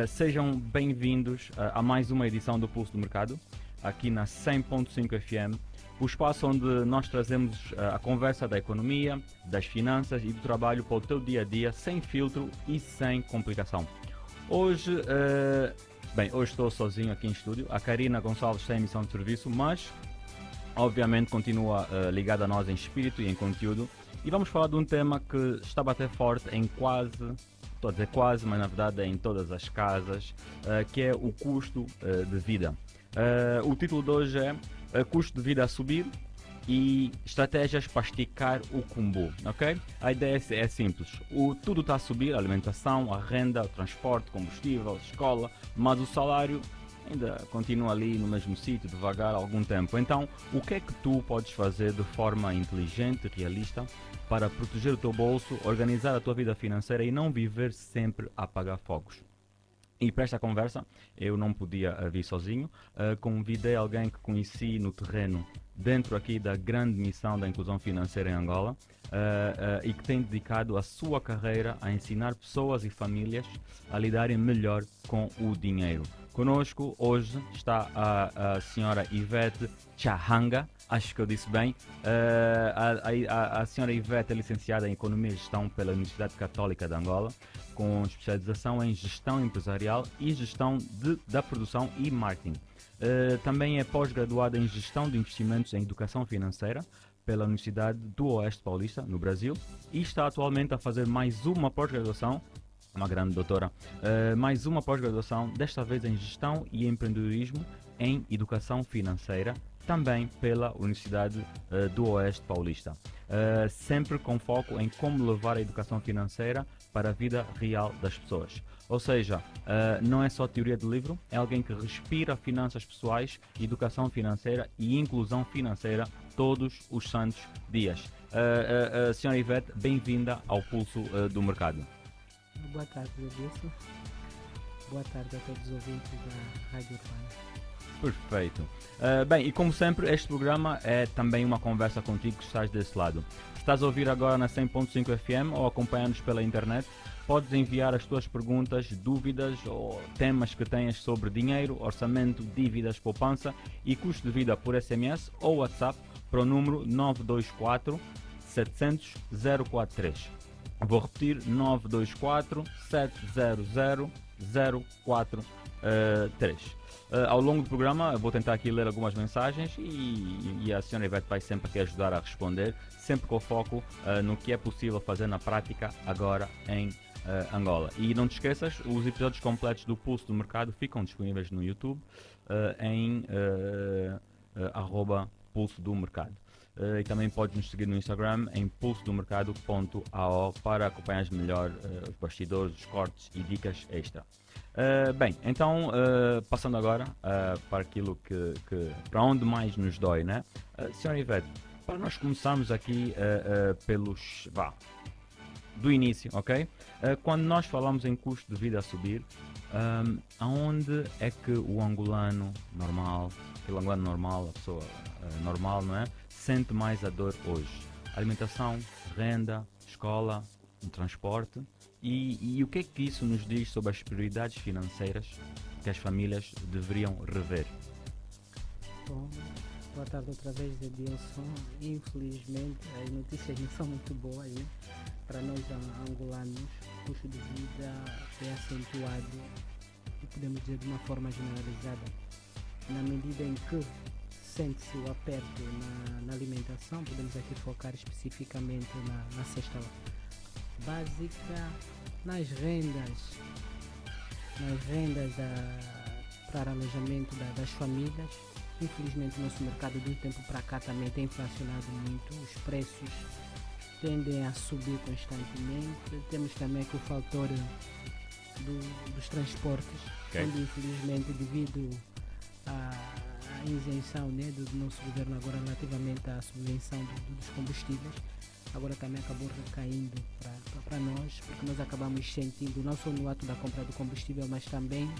Sejam bem-vindos a mais uma edição do Pulso do Mercado, aqui na 100.5 FM, o espaço onde nós trazemos a conversa da economia, das finanças e do trabalho para o teu dia a dia, sem filtro e sem complicação. Hoje estou sozinho aqui em estúdio. A Karina Gonçalves está em missão de serviço, mas obviamente continua ligada a nós em espírito e em conteúdo. E vamos falar de um tema que está a bater forte em estou a dizer quase, mas na verdade é em todas as casas, que é o custo de vida. O título de hoje é Custo de Vida a Subir e Estratégias para Esticar o Cumbu, ok? A ideia é simples, tudo está a subir, a alimentação, a renda, o transporte, combustível, escola, mas o salário ainda continua ali no mesmo sítio, devagar, há algum tempo. Então, o que é que tu podes fazer de forma inteligente e realista para proteger o teu bolso, organizar a tua vida financeira e não viver sempre a apagar fogos? E para esta conversa, eu não podia vir sozinho, convidei alguém que conheci no terreno, dentro aqui da grande missão da inclusão financeira em Angola, e que tem dedicado a sua carreira a ensinar pessoas e famílias a lidarem melhor com o dinheiro. Conosco hoje está a senhora Ivete Chahanga, acho que eu disse bem. A senhora Ivete é licenciada em Economia e Gestão pela Universidade Católica de Angola, com especialização em Gestão Empresarial e Gestão da Produção e Marketing. Também é pós-graduada em Gestão de Investimentos em Educação Financeira pela Universidade do Oeste Paulista, no Brasil, e está atualmente a fazer mais uma pós-graduação, uma grande doutora, mais uma pós-graduação, desta vez em Gestão e Empreendedorismo em Educação Financeira, também pela Universidade do Oeste Paulista. Sempre com foco em como levar a educação financeira para a vida real das pessoas. Ou seja, não é só teoria de livro, é alguém que respira finanças pessoais, educação financeira e inclusão financeira todos os santos dias. Senhora Ivete, bem-vinda ao Pulso do Mercado. Boa tarde, Edilson. Boa tarde a todos os ouvintes da Rádio Urbana. Perfeito. Bem, e como sempre, este programa é também uma conversa contigo que estás desse lado. Se estás a ouvir agora na 100.5 FM ou acompanhar-nos pela internet, podes enviar as tuas perguntas, dúvidas ou temas que tenhas sobre dinheiro, orçamento, dívidas, poupança e custo de vida por SMS ou WhatsApp para o número 924 700 043. Vou repetir, 924 700 043. Ao longo do programa vou tentar aqui ler algumas mensagens e a senhora Ivete vai sempre aqui ajudar a responder, sempre com foco no que é possível fazer na prática agora em Angola. E não te esqueças, os episódios completos do Pulso do Mercado ficam disponíveis no YouTube em @Pulso do Mercado. E também podes nos seguir no Instagram em pulsodomercado.ao para acompanhar melhor os bastidores, os cortes e dicas extra. Bem, então passando agora para aquilo para onde mais nos dói, né? Senhora Ivete, para nós começarmos aqui do início, ok? Quando nós falamos em custo de vida a subir, aonde é que o angolano normal, a pessoa normal, não é? Sente mais a dor hoje? Alimentação, renda, escola, transporte. E o que é que isso nos diz sobre as prioridades financeiras que as famílias deveriam rever? Bom, boa tarde outra vez, Edilson. Infelizmente, as notícias não são muito boas, né? Para nós angolanos. O custo de vida é acentuado, e podemos dizer de uma forma generalizada, na medida em que sente-se o aperto na alimentação. Podemos aqui focar especificamente na cesta básica, nas rendas para alojamento das famílias. Infelizmente, o nosso mercado de um tempo para cá também tem inflacionado muito, os preços tendem a subir constantemente. Temos também aqui o fator dos transportes, onde infelizmente, devido à isenção, né, do nosso governo agora relativamente à subvenção dos combustíveis, agora também acabou recaindo para nós, porque nós acabamos sentindo não só no ato da compra do combustível, mas também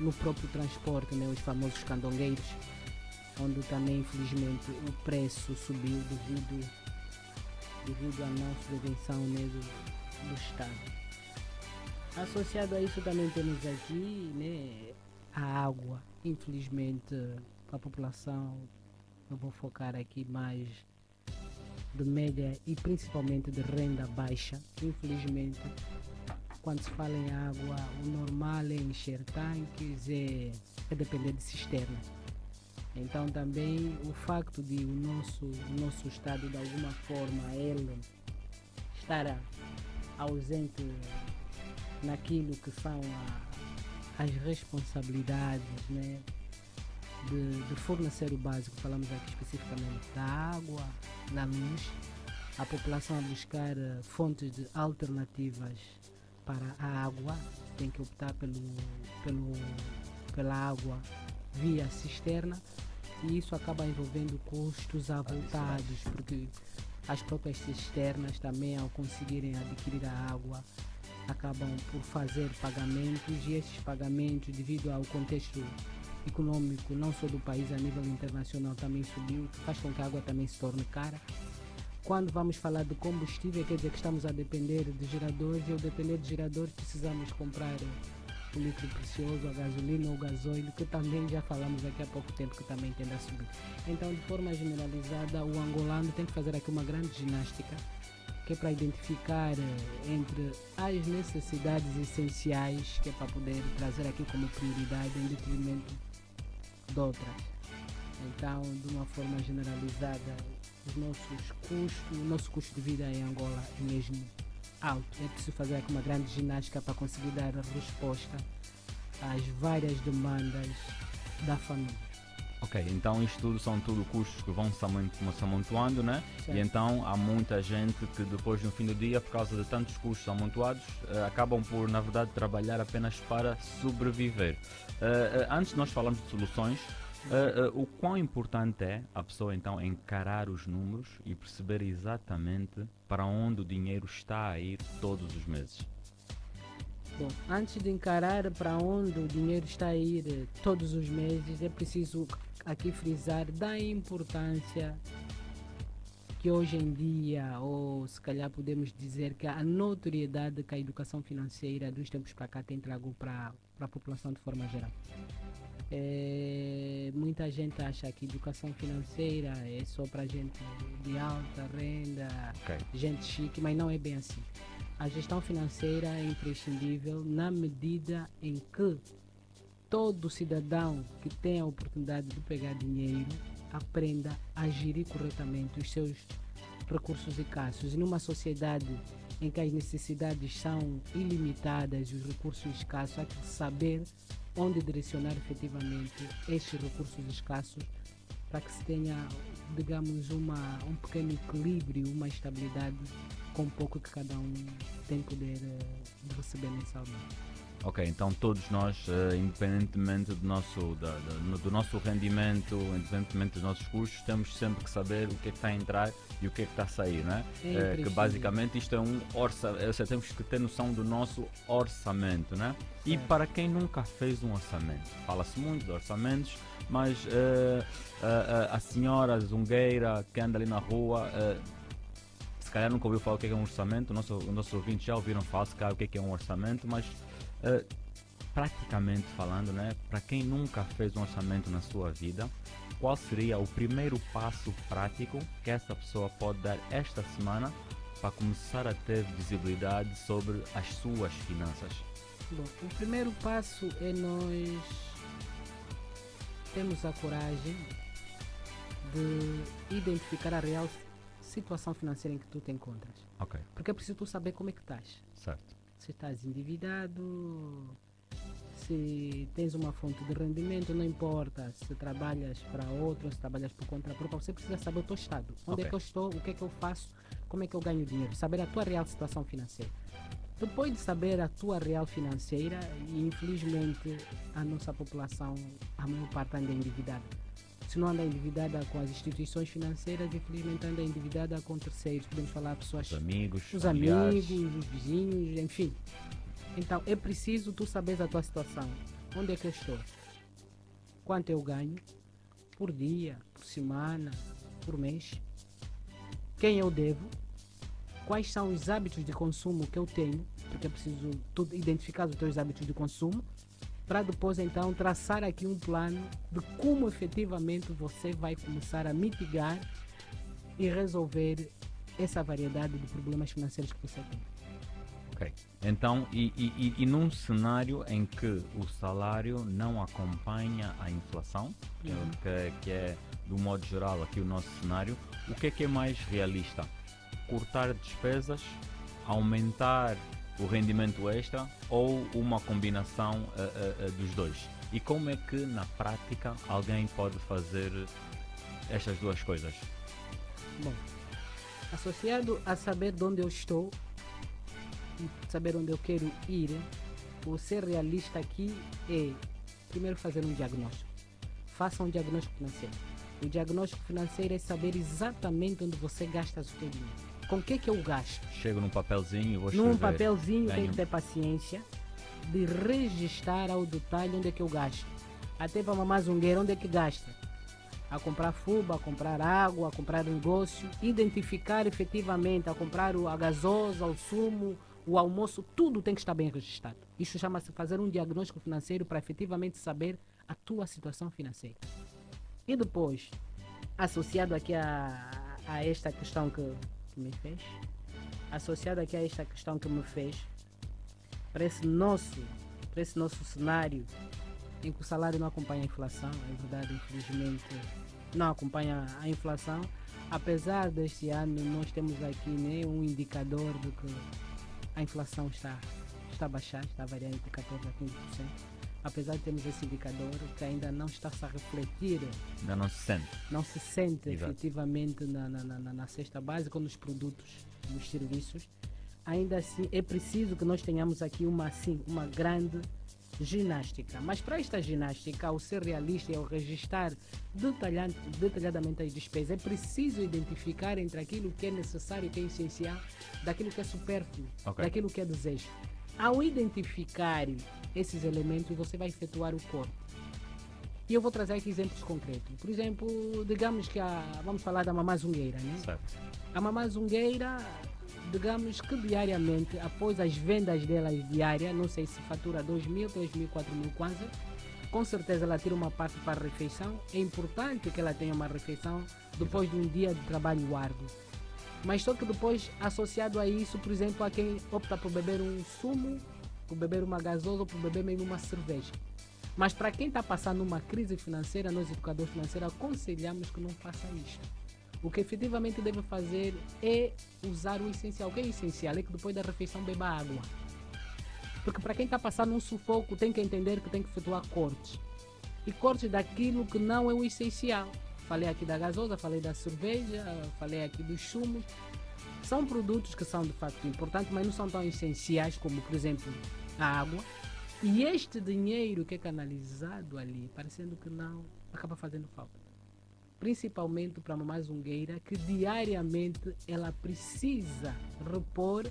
no próprio transporte, né, os famosos candongueiros, onde também infelizmente o preço subiu devido à não subvenção, né, do Estado. Associado a isso também temos aqui, né, a água. Infelizmente a população, eu vou focar aqui mais de média e principalmente de renda baixa. Infelizmente, quando se fala em água, o normal é encher tanques, é depender de cisternas. Então também o facto de o nosso Estado de alguma forma ele estar ausente naquilo que são as responsabilidades, né, de fornecer o básico, falamos aqui especificamente da água, da luz, a população a buscar fontes alternativas para a água, tem que optar pela água via cisterna, e isso acaba envolvendo custos avultados, porque as próprias cisternas também, ao conseguirem adquirir a água, acabam por fazer pagamentos, e esses pagamentos, devido ao contexto econômico não só do país, a nível internacional também subiu, que faz com que a água também se torne cara. Quando vamos falar de combustível, quer dizer que estamos a depender de geradores, e ao depender de geradores precisamos comprar o litro precioso, a gasolina ou o gasóleo, que também já falamos aqui há pouco tempo que também tende a subir. Então, de forma generalizada, o angolano tem que fazer aqui uma grande ginástica, que é para identificar entre as necessidades essenciais, que é para poder trazer aqui como prioridade em detrimento de outras. Então, de uma forma generalizada, o nosso custo de vida em Angola é mesmo alto. É preciso fazer aqui uma grande ginástica para conseguir dar resposta às várias demandas da família. Ok, então isto tudo são tudo custos que vão se amontoando, né? Certo. E então há muita gente que depois no fim do dia, por causa de tantos custos amontoados, acabam por, na verdade, trabalhar apenas para sobreviver. Antes de nós falarmos de soluções, o quão importante é a pessoa então encarar os números e perceber exatamente para onde o dinheiro está a ir todos os meses? Bom, antes de encarar para onde o dinheiro está a ir todos os meses, é preciso aqui frisar da importância que hoje em dia, ou se calhar podemos dizer que a notoriedade que a educação financeira dos tempos para cá tem trago para a população de forma geral. Muita gente acha que educação financeira é só para gente de alta renda, Ok. gente chique, mas não é bem assim. A gestão financeira é imprescindível na medida em que todo cidadão que tem a oportunidade de pegar dinheiro aprenda a gerir corretamente os seus recursos escassos. E numa sociedade em que as necessidades são ilimitadas e os recursos escassos, há que saber onde direcionar efetivamente estes recursos escassos para que se tenha, digamos, um pequeno equilíbrio, uma estabilidade com pouco que cada um tem poder de receber mensalmente. Ok, então todos nós, independentemente do nosso rendimento, independentemente dos nossos custos, temos sempre que saber o que é que está a entrar e o que é que está a sair, né? Que basicamente isto é um orçamento, ou seja, temos que ter noção do nosso orçamento, né? E para quem nunca fez um orçamento, fala-se muito de orçamentos, mas a senhora zungueira que anda ali na rua, se calhar nunca ouviu falar o que é um orçamento. Os nossos ouvintes já ouviram falar, se calhar, o que é um orçamento, mas praticamente falando, né, para quem nunca fez um orçamento na sua vida, qual seria o primeiro passo prático que essa pessoa pode dar esta semana para começar a ter visibilidade sobre as suas finanças? Bom, o primeiro passo é nós termos a coragem de identificar a real situação financeira em que tu te encontras. Ok, Porque é preciso tu saber como é que estás. certo. Se estás endividado, se tens uma fonte de rendimento, não importa se trabalhas para outro, se trabalhas por conta própria, você precisa saber o teu estado. Onde Ok. é que eu estou, o que é que eu faço, como é que eu ganho dinheiro, saber a tua real situação financeira. Depois de saber a tua real financeira, e infelizmente a nossa população, a maior parte anda endividada. Se não anda endividada com as instituições financeiras, infelizmente anda endividada com terceiros. Podemos falar pessoas, Os amigos, os familiares. amigos, os vizinhos, enfim. Então é preciso tu saberes a tua situação. Onde é que eu estou? Quanto eu ganho? Por dia, por semana, por mês? Quem eu devo? quais são os hábitos de consumo que eu tenho, porque é preciso identificar os teus hábitos de consumo, para depois então traçar aqui um plano de como efetivamente você vai começar a mitigar e resolver essa variedade de problemas financeiros que você tem. Ok. Então, e num cenário em que o salário não acompanha a inflação, que é, do modo geral, aqui o nosso cenário, o que é mais realista? Cortar despesas, aumentar o rendimento extra ou uma combinação dos dois? E como é que, na prática, alguém pode fazer estas duas coisas? Bom, associado a saber de onde eu estou, saber onde eu quero ir, o ser realista aqui é primeiro fazer um diagnóstico. Faça um diagnóstico financeiro. O diagnóstico financeiro é saber exatamente onde você gasta o seu dinheiro. Com o que eu gasto? Chego num papelzinho e vou escrever. Num papelzinho tem que ter paciência de registrar ao detalhe onde é que eu gasto. Até para mamar zungueira, onde é que gasta? A comprar fuba, a comprar água, a comprar negócio, identificar efetivamente, a comprar a gasosa, o sumo, o almoço, tudo tem que estar bem registrado. Isso chama-se fazer um diagnóstico financeiro para efetivamente saber a tua situação financeira. E depois, associado aqui a esta questão que me fez, para esse nosso cenário em que o salário não acompanha a inflação, é verdade, infelizmente não acompanha a inflação, apesar deste ano nós temos aqui, né, um indicador de que a inflação está a baixar, está a variar entre 14% a 15%, apesar de termos esse indicador que ainda não está-se a refletir, ainda não se sente efetivamente na cesta básica, nos produtos, nos serviços. Ainda assim é preciso que nós tenhamos aqui uma grande ginástica, mas para esta ginástica, ao ser realista e ao registrar detalhadamente as despesas, é preciso identificar entre aquilo que é necessário, que é essencial, daquilo que é supérfluo, daquilo que é desejo. Ao identificar esses elementos, você vai efetuar o corte. E eu vou trazer aqui exemplos concretos. Por exemplo, digamos que vamos falar da mamá zungueira, né? Certo. A mamá zungueira, digamos que diariamente, após as vendas delas diárias, não sei se fatura 2.000, 3.000, 4.000 kwanza, com certeza ela tira uma parte para a refeição. É importante que ela tenha uma refeição depois de um dia de trabalho árduo. Mas só que depois, associado a isso, por exemplo, há quem opta por beber um sumo, por beber uma gasosa ou por beber mesmo uma cerveja. Mas para quem está passando uma crise financeira, nós educadores financeiros aconselhamos que não faça isto. O que efetivamente deve fazer é usar o essencial. O que é essencial? É que depois da refeição beba água. Porque para quem está passando um sufoco, tem que entender que tem que efetuar cortes. E cortes daquilo que não é o essencial. Falei aqui da gasosa, falei da cerveja, falei aqui dos sumos. São produtos que são de facto importantes, mas não são tão essenciais como, por exemplo, a água. E este dinheiro que é canalizado ali, parecendo que não, acaba fazendo falta. Principalmente para a mamãe zungueira, que diariamente ela precisa repor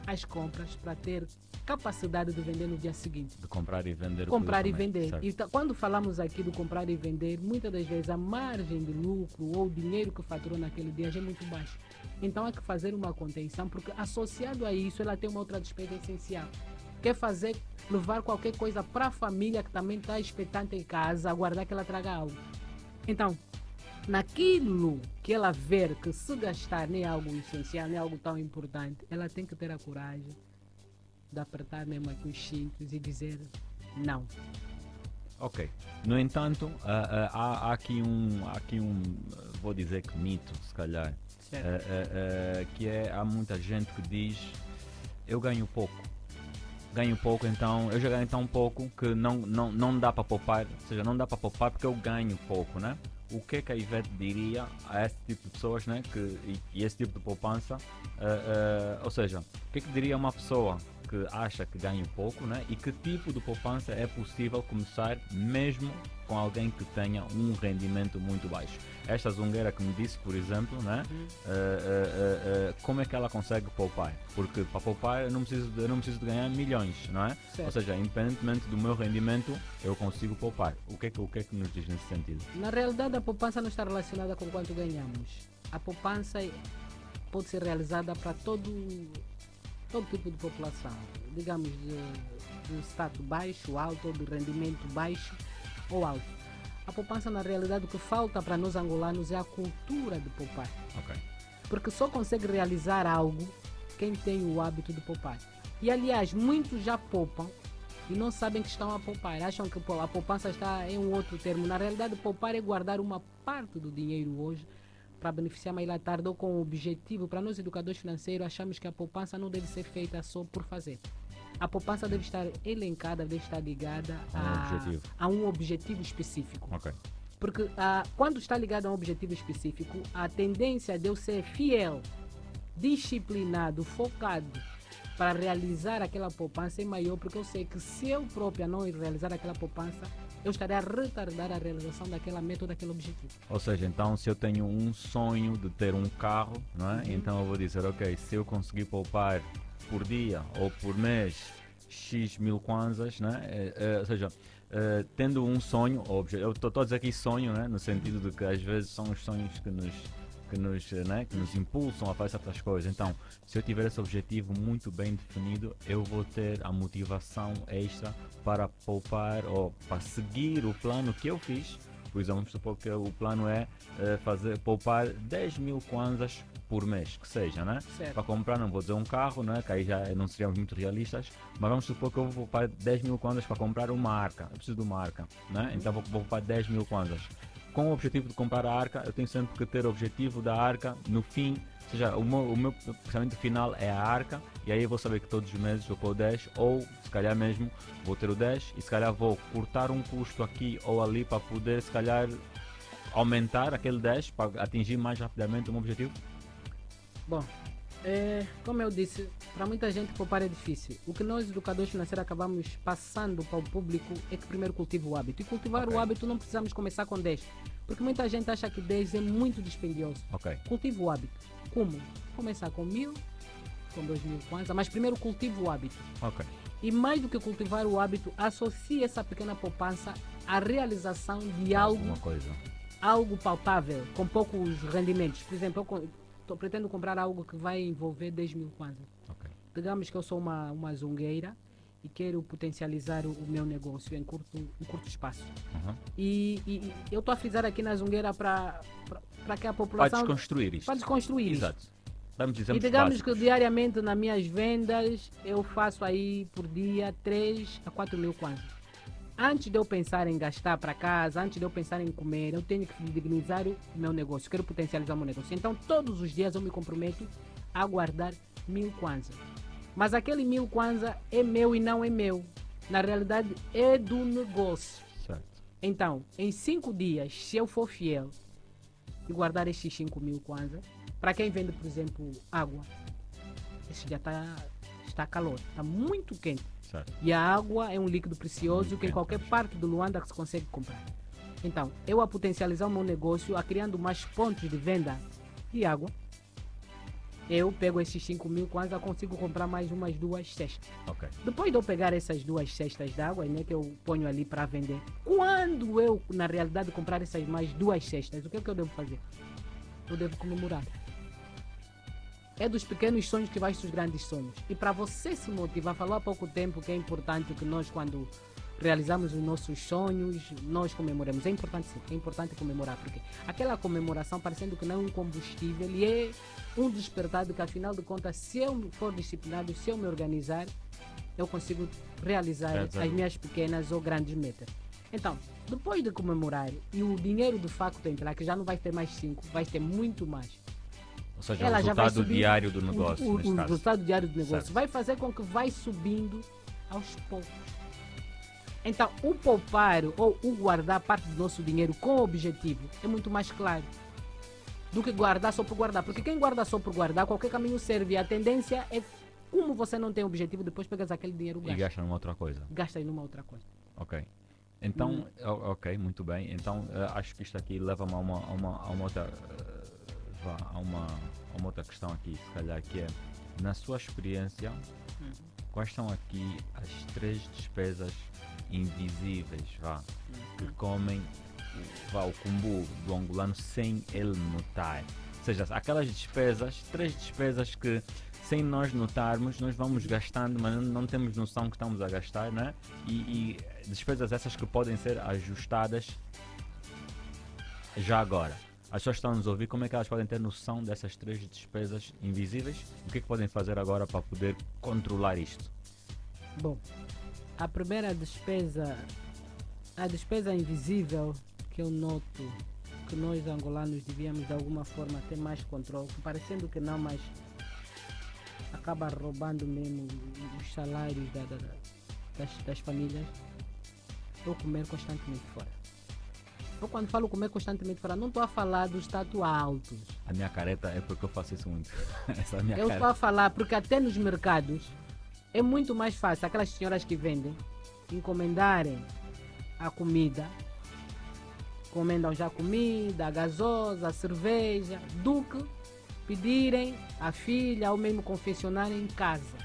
as compras para ter capacidade de vender no dia seguinte. De comprar e vender. Comprar e vender. E quando falamos aqui do comprar e vender, muitas das vezes a margem de lucro ou o dinheiro que faturou naquele dia já é muito baixo. Então há que fazer uma contenção, porque associado a isso ela tem uma outra despesa essencial. Quer levar qualquer coisa para a família que também está expectante em casa, aguardar que ela traga algo. Então, naquilo que ela ver que se gastar nem é algo essencial, nem é algo tão importante, ela tem que ter a coragem de apertar mesmo aqui os cintos e dizer não. Ok. No entanto, há aqui um, vou dizer que mito, se calhar, que há muita gente que diz, eu ganho pouco, então eu já ganho tão pouco que não dá para poupar, ou seja, não dá para poupar porque eu ganho pouco, né? O que é que a Ivete diria a esse tipo de pessoas, né? E esse tipo de poupança, ou seja, o que é que diria uma pessoa que acha que ganha pouco, né? E que tipo de poupança é possível começar mesmo com alguém que tenha um rendimento muito baixo? Esta zungueira que me disse, por exemplo, né? Como é que ela consegue poupar? Porque para poupar eu não preciso de ganhar milhões, não é? Certo. Ou seja, independentemente do meu rendimento, eu consigo poupar. O que é que nos diz nesse sentido? Na realidade, a poupança não está relacionada com quanto ganhamos. A poupança pode ser realizada para todo tipo de população, digamos de status baixo, alto, ou de rendimento baixo ou alto. A poupança, na realidade, o que falta para nós angolanos é a cultura de poupar. Ok. Porque só consegue realizar algo quem tem o hábito de poupar. E, aliás, muitos já poupam e não sabem que estão a poupar. Acham que a poupança está em um outro termo. Na realidade, poupar é guardar uma parte do dinheiro hoje para beneficiar mais lá tarde, ou com o objetivo. Para nós, educadores financeiros, achamos que a poupança não deve ser feita só por fazer. A poupança deve estar elencada, deve estar ligada a um objetivo específico. Ok. Porque quando está ligado a um objetivo específico, a tendência de eu ser fiel, disciplinado, focado para realizar aquela poupança é maior, porque eu sei que se eu própria não realizar aquela poupança, eu estarei a retardar a realização daquela meta ou daquele objetivo. Ou seja, então se eu tenho um sonho de ter um carro, não é? Então eu vou dizer, ok, se eu conseguir poupar por dia ou por mês X mil kwanzas, né? Ou seja, tendo um sonho, eu estou a dizer aqui sonho, né? No sentido de que às vezes são os sonhos que nos impulsam a fazer certas coisas. Então, se eu tiver esse objetivo muito bem definido, eu vou ter a motivação extra para poupar ou para seguir o plano que eu fiz. Por exemplo, vamos supor que o plano é poupar 10 mil kwanzas por mês, que seja, né? Certo. Para comprar, não vou dizer um carro, né? Que aí já não seríamos muito realistas, mas vamos supor que eu vou poupar 10 mil kwanzas para comprar uma arca. Eu preciso de uma arca, né? Então vou poupar 10 mil kwanzas. Com o objetivo de comprar a arca, eu tenho sempre que ter o objetivo da arca no fim. Ou seja, o meu pensamento final é a arca, e aí eu vou saber que todos os meses vou pôr o 10, ou se calhar mesmo vou ter o 10, e se calhar vou cortar um custo aqui ou ali para poder se calhar aumentar aquele 10 para atingir mais rapidamente o meu objetivo. Bom, como eu disse, para muita gente poupar é difícil. O que nós, educadores financeiros, acabamos passando para o público é que primeiro cultive o hábito. E cultivar o hábito não precisamos começar com 10, porque muita gente acha que 10 é muito dispendioso. Ok. Cultive o hábito. Como? Começar com 1000, com 2000 kwanza, mas primeiro cultive o hábito. Ok. E mais do que cultivar o hábito, associe essa pequena poupança à realização de Alguma coisa. algo palpável, com poucos rendimentos. Por exemplo, eu pretendo comprar algo que vai envolver 10 mil kwanza. Ok. Digamos que eu sou uma zungueira e quero potencializar o meu negócio em curto espaço. Uhum. E eu estou a frisar aqui na zungueira para que a Para população... desconstruir isto. Para desconstruir isto. Exato. Damos E exemplos digamos básicos. que diariamente nas minhas vendas eu faço aí por dia 3 a 4 mil kwanza. Antes de eu pensar em gastar para casa, antes de eu pensar em comer, eu tenho que dignizar o meu negócio, quero potencializar o meu negócio. Então todos os dias eu me comprometo a guardar 1000 kwanza. Mas aquele 1000 kwanza é meu e não é meu. Na realidade é do negócio. Certo. Então, em 5 dias, se eu for fiel e guardar estes 5.000 kwanza, para quem vende, por exemplo, água, esse já está calor, está muito quente. Certo. E a água é um líquido precioso que em qualquer parte do Luanda se consegue comprar. Então, eu a potencializar o meu negócio, a criando mais pontos de venda de água, eu pego esses 5.000 kwanza, consigo comprar mais umas 2 cestas. Ok. Depois de eu pegar essas 2 cestas de água, né, que eu ponho ali para vender, quando eu, na realidade, comprar essas mais 2 cestas, o que é que eu devo fazer? Eu devo comemorar. É dos pequenos sonhos que vai dos grandes sonhos. E para você se motivar, falou há pouco tempo que é importante que nós, quando realizamos os nossos sonhos, nós comemoramos. É importante sim, é importante comemorar, porque aquela comemoração, parecendo que não é um combustível, e é um despertar de que, afinal de contas, se eu for disciplinado, se eu me organizar, eu consigo realizar as minhas pequenas ou grandes metas. Então, depois de comemorar e o dinheiro de facto entrar, que já não vai ter mais 5, vai ter muito mais. Ou seja, Ela o já vai resultado subir, diário do negócio. O neste caso. resultado diário do negócio Certo. vai fazer com que vai subindo aos poucos. Então, o poupar ou o guardar parte do nosso dinheiro com objetivo é muito mais claro do que guardar só por guardar. Porque quem guarda só por guardar, qualquer caminho serve. A tendência é, como você não tem objetivo, depois pegas aquele dinheiro E gasta numa outra coisa. Gasta numa outra coisa. Ok. Então, ok, muito bem. Então, acho que isto aqui leva-me a uma outra questão aqui, se calhar, que é, na sua experiência, quais são aqui as 3 despesas invisíveis, que comem o cumbu do angolano sem ele notar? Ou seja, aquelas despesas, três despesas que sem nós notarmos, nós vamos gastando, mas não temos noção que estamos a gastar, né? E despesas essas que podem ser ajustadas já agora. As pessoas estão a nos ouvir, como é que elas podem ter noção dessas três despesas invisíveis? O que é que podem fazer agora para poder controlar isto? Bom, a primeira despesa, a despesa invisível que eu noto que nós angolanos devíamos de alguma forma ter mais controle, que parecendo que não, mas acaba roubando mesmo os salários das famílias, eu comer constantemente fora. Eu quando falo comer constantemente fora, não estou a falar dos status altos. A minha careta é porque eu faço isso muito. Essa é a minha Eu estou a falar porque até nos mercados é muito mais fácil aquelas senhoras que vendem encomendarem a comida, encomendam já a comida, a gasosa, a cerveja, do que pedirem a filha ou mesmo confeccionarem em casa.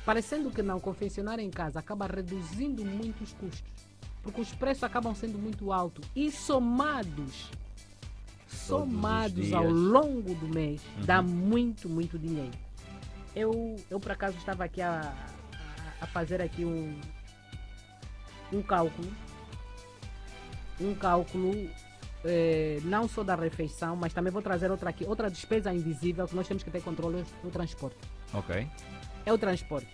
Parecendo que não, confeccionar em casa acaba reduzindo muito os custos, porque os preços acabam sendo muito altos e somados ao longo do mês, dá muito dinheiro. Eu por acaso estava aqui a fazer aqui um cálculo não só da refeição, mas também vou trazer outra despesa invisível que nós temos que ter controle no transporte. Ok. É o transporte.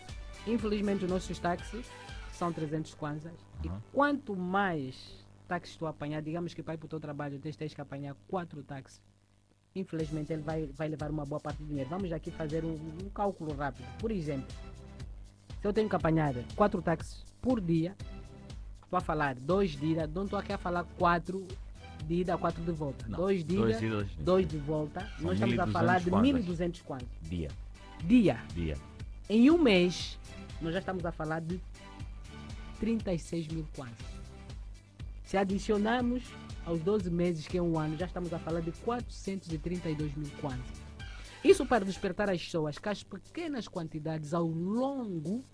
Infelizmente os nossos táxis são 300 kwanzas e quanto mais táxis tu apanhar, digamos que para ir para o teu trabalho tens que apanhar 4 táxis, infelizmente ele vai levar uma boa parte do dinheiro. Vamos aqui fazer um cálculo rápido. Por exemplo, se eu tenho que apanhar 4 táxis por dia, estou a falar 2 de ida, não estou aqui a falar 4 de ida, 4 de volta. 2 de ida, 2 de volta. São nós estamos a falar de 1.200 kwanzas. Dia. Em um mês, nós já estamos a falar de 36 mil kwanzas. Se adicionarmos aos 12 meses, que é um ano, já estamos a falar de 432 mil kwanzas. Isso para despertar as pessoas que as pequenas quantidades ao longo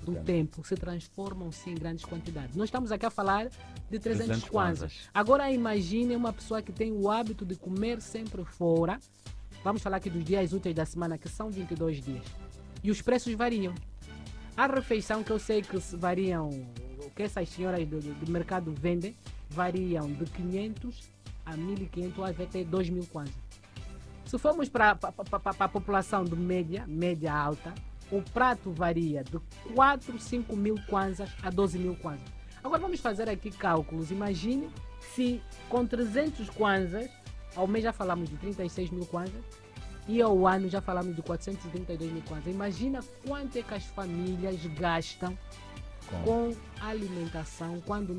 do tempo se transformam-se em grandes quantidades. Nós estamos aqui a falar de 300 kwanzas. Agora imagine uma pessoa que tem o hábito de comer sempre fora. Vamos falar aqui dos dias úteis da semana, que são 22 dias. E os preços variam. A refeição que eu sei que variam, que essas senhoras do mercado vendem, variam de 500 a 1.500 ou até 2.000 kwanzas. Se formos para a população de média alta, o prato varia de 4, 5 mil kwanzas a 12 mil kwanzas. Agora vamos fazer aqui cálculos. Imagine se com 300 kwanzas, ao mês já falamos de 36 mil kwanzas, e ao ano já falamos de 432 mil kwanzas. Imagina quanto é que as famílias gastam com alimentação quando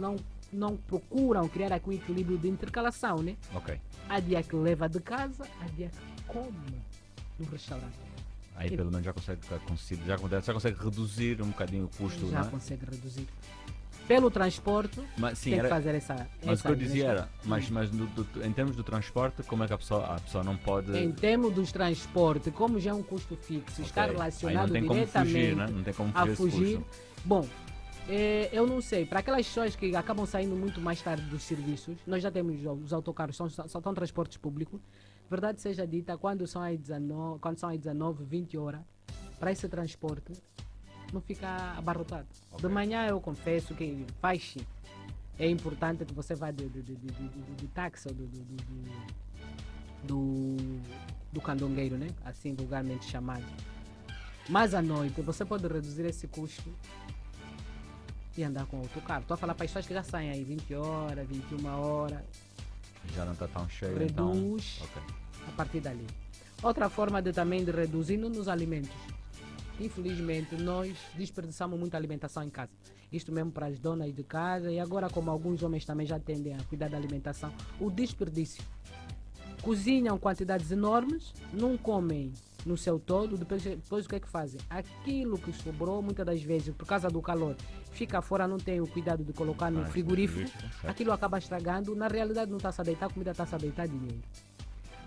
não procuram criar aqui um equilíbrio de intercalação, né? Ok. Há dia que leva de casa, há dia que come no restaurante. Aí pelo menos já consegue reduzir um bocadinho o custo, já não é? consegue reduzir. Pelo transporte, mas, sim, tem que fazer essa. Mas o que eu dizia era, mas em termos do transporte, como é que a pessoa não pode. Em termos do transporte, como já é um custo fixo, está relacionado diretamente não tem como a fugir. Bom, eu não sei, para aquelas pessoas que acabam saindo muito mais tarde dos serviços, nós já temos os autocarros, só estão transportes públicos. Verdade seja dita, quando são aí 19, 20 horas, para esse transporte, não fica abarrotado. Okay. De manhã eu confesso que faz-se. É importante que você vá de táxi ou do candongueiro, né? Assim vulgarmente chamado. Mas à noite você pode reduzir esse custo e andar com autocarro. Estou a falar para as pessoas que já saem aí 20 horas, 21 horas. Já não está tão cheio. Reduz a partir dali. Outra forma também de reduzir nos alimentos. Infelizmente, nós desperdiçamos muita alimentação em casa. Isto mesmo para as donas de casa e agora como alguns homens também já tendem a cuidar da alimentação, o desperdício. Cozinham quantidades enormes, não comem no seu todo, depois o que é que fazem? Aquilo que sobrou, muitas das vezes, por causa do calor, fica fora, não tem o cuidado de colocar no frigorífico, aquilo acaba estragando, na realidade não está-se a deitar, a comida está-se a deitar dinheiro.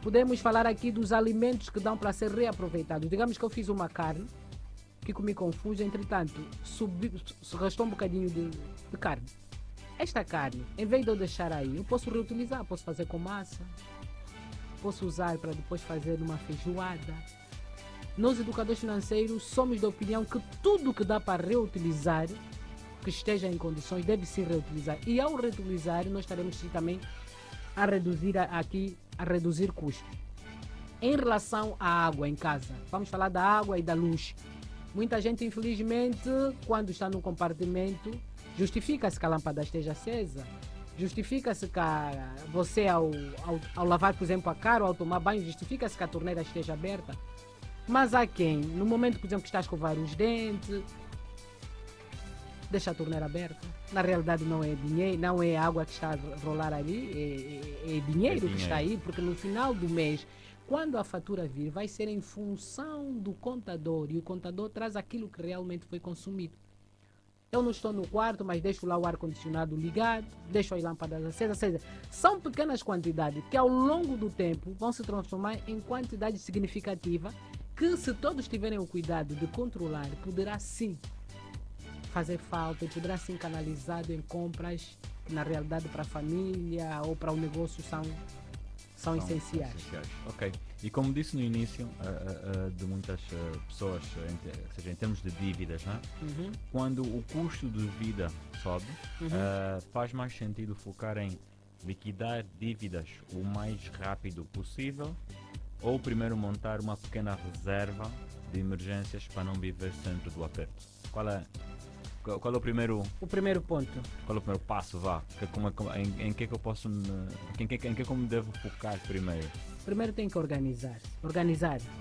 Podemos falar aqui dos alimentos que dão para ser reaproveitados. Digamos que eu fiz uma carne, que comi confuso, entretanto, restou um bocadinho de carne. Esta carne, em vez de eu deixar aí, eu posso reutilizar, posso fazer com massa, posso usar para depois fazer uma feijoada. Nós, educadores financeiros, somos da opinião que tudo que dá para reutilizar, que esteja em condições, deve se reutilizar. E ao reutilizar, nós estaremos também a reduzir custos. Em relação à água em casa, vamos falar da água e da luz. Muita gente, infelizmente, quando está num compartimento, justifica-se que a lâmpada esteja acesa, justifica-se que você, ao lavar, por exemplo, a cara ou ao tomar banho, justifica-se que a torneira esteja aberta. Mas há quem, no momento, por exemplo, que está a escovar os dentes, deixa a torneira aberta. Na realidade não é dinheiro, não é água que está a rolar ali, é dinheiro que está aí, porque no final do mês, quando a fatura vir, vai ser em função do contador, e o contador traz aquilo que realmente foi consumido. Eu não estou no quarto, mas deixo lá o ar-condicionado ligado, deixo as lâmpadas acesas. Ou seja, são pequenas quantidades que ao longo do tempo vão se transformar em quantidade significativa que, se todos tiverem o cuidado de controlar, poderá sim fazer falta e poderá ser canalizado em compras que na realidade para a família ou para o negócio são essenciais. Ok. E como disse no início, de muitas pessoas, ou seja, em termos de dívidas, né? Quando o custo de vida sobe, faz mais sentido focar em liquidar dívidas o mais rápido possível ou primeiro montar uma pequena reserva de emergências para não viver sempre do aperto. Qual é o primeiro? O primeiro ponto. Qual é o primeiro passo, em que eu posso, em que eu me devo focar primeiro? Primeiro tem que organizar o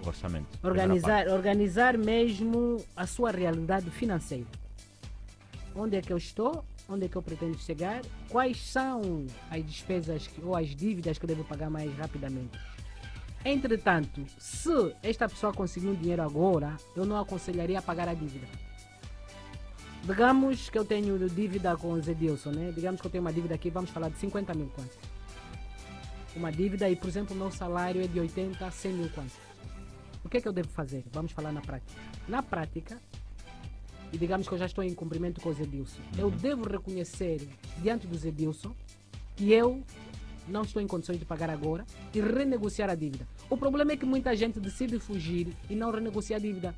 orçamento. Organizar mesmo a sua realidade financeira. Onde é que eu estou? Onde é que eu pretendo chegar? Quais são as despesas ou as dívidas que eu devo pagar mais rapidamente? Entretanto, se esta pessoa conseguir um dinheiro agora, eu não aconselharia a pagar a dívida. Digamos que eu tenho dívida com o Zedilson, né? Digamos que eu tenho uma dívida aqui, vamos falar de 50 mil kwanza. Uma dívida e, por exemplo, o meu salário é de 80 a 100 mil kwanza. O que é que eu devo fazer? Vamos falar na prática. Na prática, e digamos que eu já estou em cumprimento com o Zedilson, eu devo reconhecer diante do Zedilson que eu não estou em condições de pagar agora e renegociar a dívida. O problema é que muita gente decide fugir e não renegocia a dívida.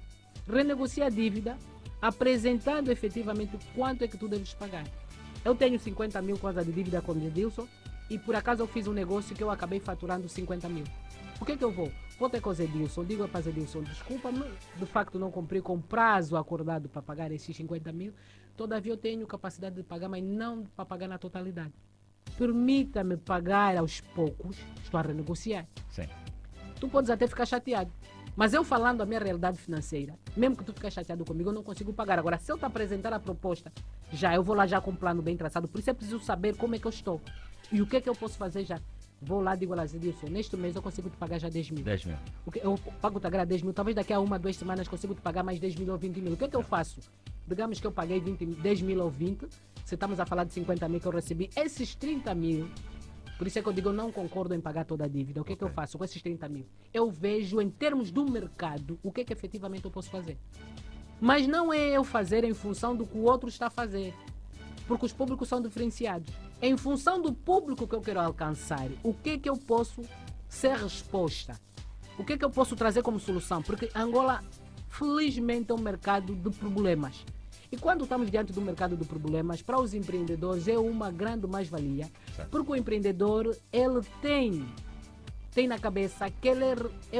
Renegocia a dívida apresentando efetivamente quanto é que tu deves pagar. Eu tenho 50 mil kwanza de dívida com o Zedilson e por acaso eu fiz um negócio que eu acabei faturando 50 mil. O que é que eu vou? Vou ter com o Zedilson, digo para o Zedilson, desculpa, de facto não cumpri com o prazo acordado para pagar esses 50 mil, todavia eu tenho capacidade de pagar, mas não para pagar na totalidade. Permita-me pagar aos poucos, estou a renegociar. Sim. Tu podes até ficar chateado, mas eu falando a minha realidade financeira, mesmo que tu fiques chateado comigo, eu não consigo pagar. Agora, se eu te apresentar a proposta, eu vou lá já com um plano bem traçado, por isso é preciso saber como é que eu estou e o que é que eu posso fazer já. Vou lá, digo lá, Zedilson, neste mês eu consigo te pagar já 10 mil. 10 mil. Eu pago-te agora 10 mil, talvez daqui a 1, 2 semanas consigo te pagar mais 10 mil ou 20 mil. O que é que eu faço? Digamos que eu paguei 10 mil ou 20, se estamos a falar de 50 mil que eu recebi, esses 30 mil, por isso é que eu digo, eu não concordo em pagar toda a dívida. O que é que eu faço com esses 30 mil? Eu vejo em termos do mercado o que é que efetivamente eu posso fazer. Mas não é eu fazer em função do que o outro está a fazer, porque os públicos são diferenciados. Em função do público que eu quero alcançar, o que é que eu posso ser resposta? O que é que eu posso trazer como solução? Porque Angola, felizmente, é um mercado de problemas. E quando estamos diante do mercado de problemas, para os empreendedores é uma grande mais-valia, porque o empreendedor, ele tem na cabeça que ele é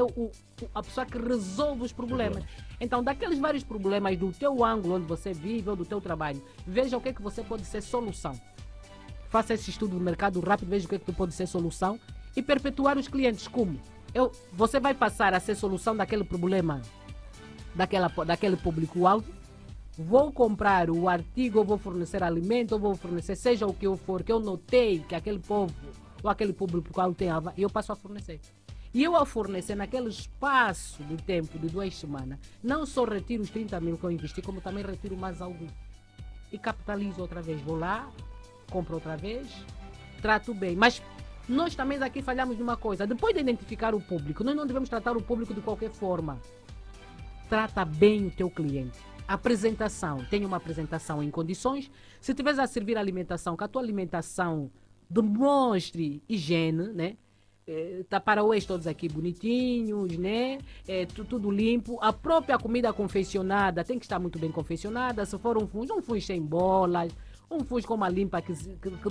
a pessoa que resolve os problemas. Então, daqueles vários problemas do teu ângulo onde você vive ou do teu trabalho, veja o que é que você pode ser solução. Faça esse estudo do mercado rápido, veja o que é que tu pode ser solução e perpetuar os clientes. Como? Você vai passar a ser solução daquele problema, daquele público-alvo. Vou comprar o artigo, ou vou fornecer alimento, ou vou fornecer seja o que eu for, que eu notei que aquele povo ou aquele público-alvo tem, e eu passo a fornecer. E eu, ao fornecer naquele espaço de tempo de 2 semanas, não só retiro os 30 mil que eu investi, como também retiro mais algum. E capitalizo outra vez. Vou lá, compro outra vez, trato bem. Mas nós também aqui falhamos numa coisa. Depois de identificar o público, nós não devemos tratar o público de qualquer forma. Trata bem o teu cliente. Apresentação. Tenha uma apresentação em condições. Se tiveres a servir alimentação, que a tua alimentação demonstre higiene, né? taparauês todos aqui bonitinhos, né? Tudo limpo. A própria comida confeccionada tem que estar muito bem confeccionada. Se for um fungo sem bolas, um fungo com uma limpa que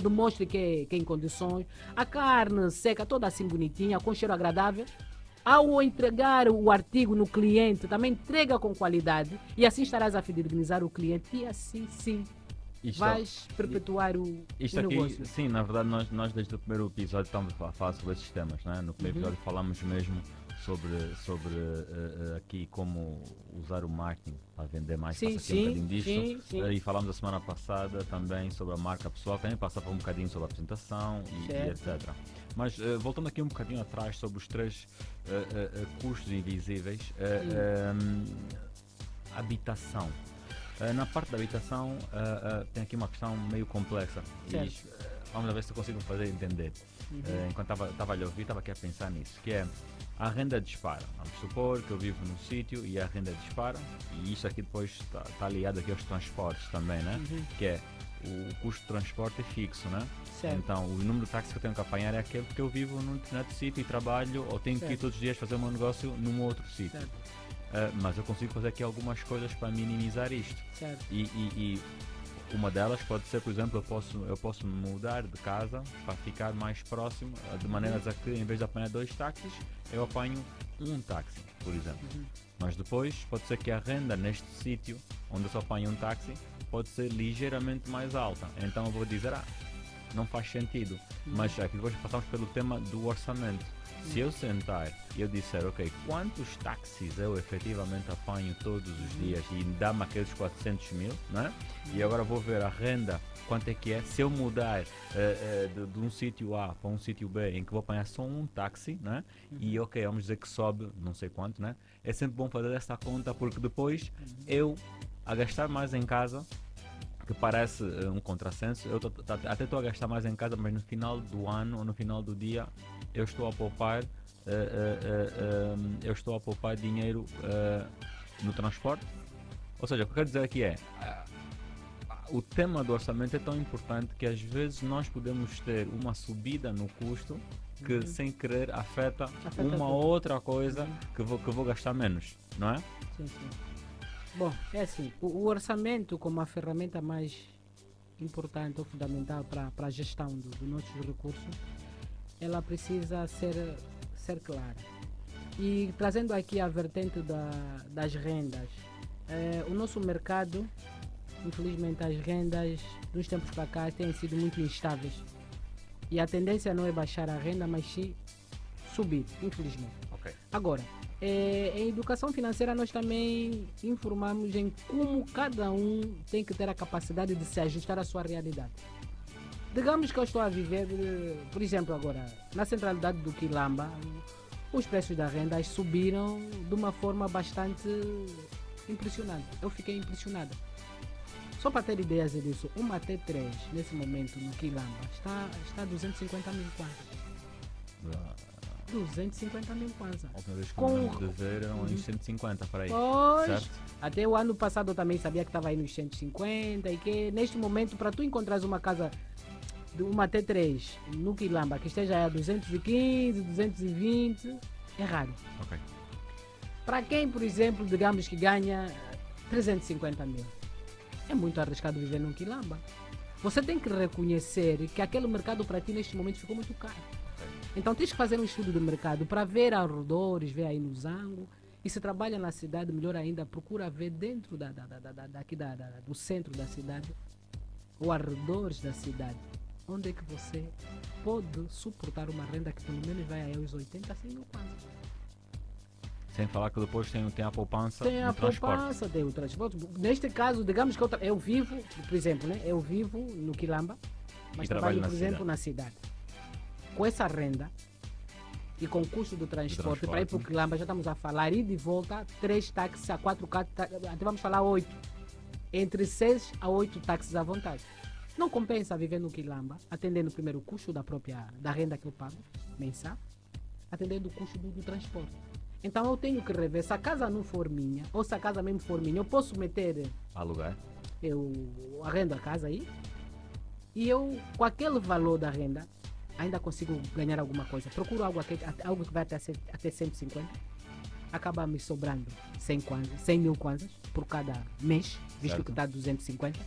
demonstre que é em condições. A carne seca, toda assim bonitinha, com cheiro agradável. Ao entregar o artigo no cliente, também entrega com qualidade e assim estarás a fidelizar o cliente e assim sim vais perpetuar o negócio. Aqui, sim, na verdade nós desde o primeiro episódio estamos a falar sobre esses temas, né? No primeiro episódio falamos mesmo sobre aqui como usar o marketing para vender mais, passa aqui um bocadinho disto. E falamos a semana passada também sobre a marca pessoal, também passava um bocadinho sobre a apresentação e etc. Mas voltando aqui um bocadinho atrás sobre os 3 custos invisíveis, habitação. Na parte da habitação tem aqui uma questão meio complexa e vamos ver se eu consigo fazer entender. Enquanto estava a ouvir, estava aqui a pensar nisso, que é a renda dispara. Vamos supor que eu vivo num sítio e a renda dispara, e isso aqui depois está ligado aqui aos transportes também, né? Que é o custo de transporte é fixo, né? Certo. Então o número de táxis que eu tenho que apanhar é aquele que eu vivo num determinado sítio e trabalho, ou tenho que ir todos os dias fazer o meu negócio num outro sítio. Mas eu consigo fazer aqui algumas coisas para minimizar isto. Certo. E uma delas pode ser, por exemplo, eu posso mudar de casa para ficar mais próximo, de maneiras a que em vez de apanhar 2 táxis, eu apanho um táxi, por exemplo. Mas depois pode ser que a renda neste sítio, onde eu só apanho um táxi, pode ser ligeiramente mais alta. Então eu vou dizer, não faz sentido. Mas aqui depois passamos pelo tema do orçamento. Se eu sentar e eu disser, ok, quantos táxis eu efetivamente apanho todos os dias e dá-me aqueles 400 mil, né? E agora vou ver a renda, quanto é que é, se eu mudar de um sítio A para um sítio B em que vou apanhar só um táxi, né? E ok, vamos dizer que sobe não sei quanto, né? É sempre bom fazer essa conta porque depois eu, a gastar mais em casa, que parece um contrassenso, eu até estou a gastar mais em casa, mas no final do ano ou no final do dia eu estou a poupar dinheiro no transporte. Ou seja, o que eu quero dizer aqui é o tema do orçamento é tão importante que às vezes nós podemos ter uma subida no custo que sem querer afeta uma outra coisa que vou gastar menos, não é? Sim. Bom, é assim, o orçamento como a ferramenta mais importante ou fundamental para a gestão dos nossos recursos, ela precisa ser clara. E trazendo aqui a vertente das rendas, o nosso mercado, infelizmente as rendas dos tempos para cá têm sido muito instáveis. E a tendência não é baixar a renda, mas sim subir, infelizmente. Okay. Agora, em educação financeira nós também informamos em como cada um tem que ter a capacidade de se ajustar à sua realidade. Digamos que eu estou a viver, por exemplo, agora, na centralidade do Quilamba, os preços das rendas subiram de uma forma bastante impressionante. Eu fiquei impressionada. Só para ter ideias disso, uma T3 nesse momento no Quilamba está a 250 mil kwanzas. 250 mil kwanzas. A última vez que me lembro de ver eram uns 150 para aí. Pois, certo? Até o ano passado eu também sabia que estava aí nos 150 e que neste momento para tu encontrares uma casa de uma T3 no Quilamba que esteja a 215, 220, é raro. Okay. Para quem, por exemplo, digamos que ganha 350 mil, é muito arriscado viver no Quilamba. Você tem que reconhecer que aquele mercado para ti neste momento ficou muito caro. Então tens que fazer um estudo de mercado para ver arredores, ver aí no Zango. E se trabalha na cidade, melhor ainda, procura ver dentro do centro da cidade ou arredores da cidade. Onde é que você pode suportar uma renda que pelo menos vai aos 80 a 100 mil kwanzas. Sem falar que depois tem a poupança Tem no a transporte. poupança, tem o transporte. Neste caso, digamos que eu vivo, por exemplo, né? Eu vivo no Quilamba, mas E trabalho trabalho, na por exemplo, na cidade. Com essa renda e com o custo do transporte para ir para o Quilamba, já estamos a falar ir de volta 3 táxis a 4 até vamos falar 8. Entre 6 a 8 táxis à vontade. Não compensa viver no Quilamba, atendendo primeiro o custo da renda que eu pago, mensal, atendendo o custo do transporte. Então eu tenho que rever, se a casa não for minha, ou se a casa mesmo for minha, eu posso meter... Alugar. Eu arrendo a casa aí, e eu, com aquele valor da renda, ainda consigo ganhar alguma coisa. Procuro algo que vai até 150. Acaba me sobrando 100 mil kwanzas por cada mês, visto Certo. que está 250.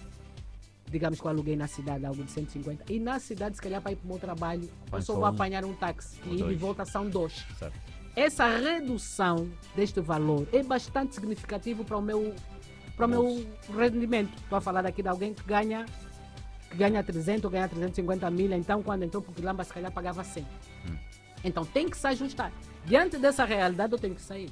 Digamos que eu aluguei na cidade algo de 150. E na cidade, se calhar, para ir para o meu trabalho, Vai eu só só vou um. apanhar um táxi. Que Ou ida e dois. volta são 2. Certo. Essa redução deste valor é bastante significativo para o meu rendimento. Estou a falar aqui de alguém que ganha 300 ou ganha 350 mil, então quando entrou para o Quilamba se calhar pagava 100. Então tem que se ajustar. Diante dessa realidade eu tenho que sair.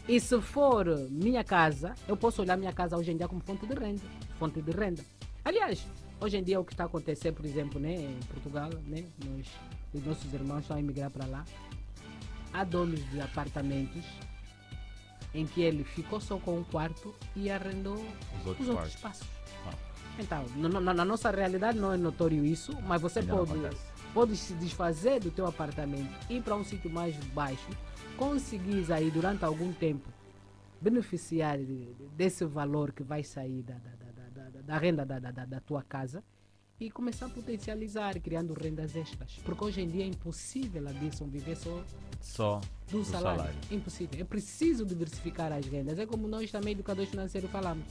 E se for minha casa, eu posso olhar minha casa hoje em dia como fonte de renda. Aliás, hoje em dia o que está a acontecer, por exemplo, né, em Portugal, né, os nossos irmãos estão a emigrar para lá. Há donos de apartamentos em que ele ficou só com um quarto e arrendou Os os outros outros quartos. espaços. Ah. Então, na nossa realidade não é notório isso, mas você Ainda não pode acontece. se desfazer do teu apartamento, ir para um sítio mais baixo, conseguir aí durante algum tempo beneficiar desse valor que vai sair da renda da tua casa e começar a potencializar, criando rendas extras. Porque hoje em dia é impossível, Adilson, viver só do salário. Impossível. É preciso diversificar as rendas. É como nós também, educadores financeiros, falamos.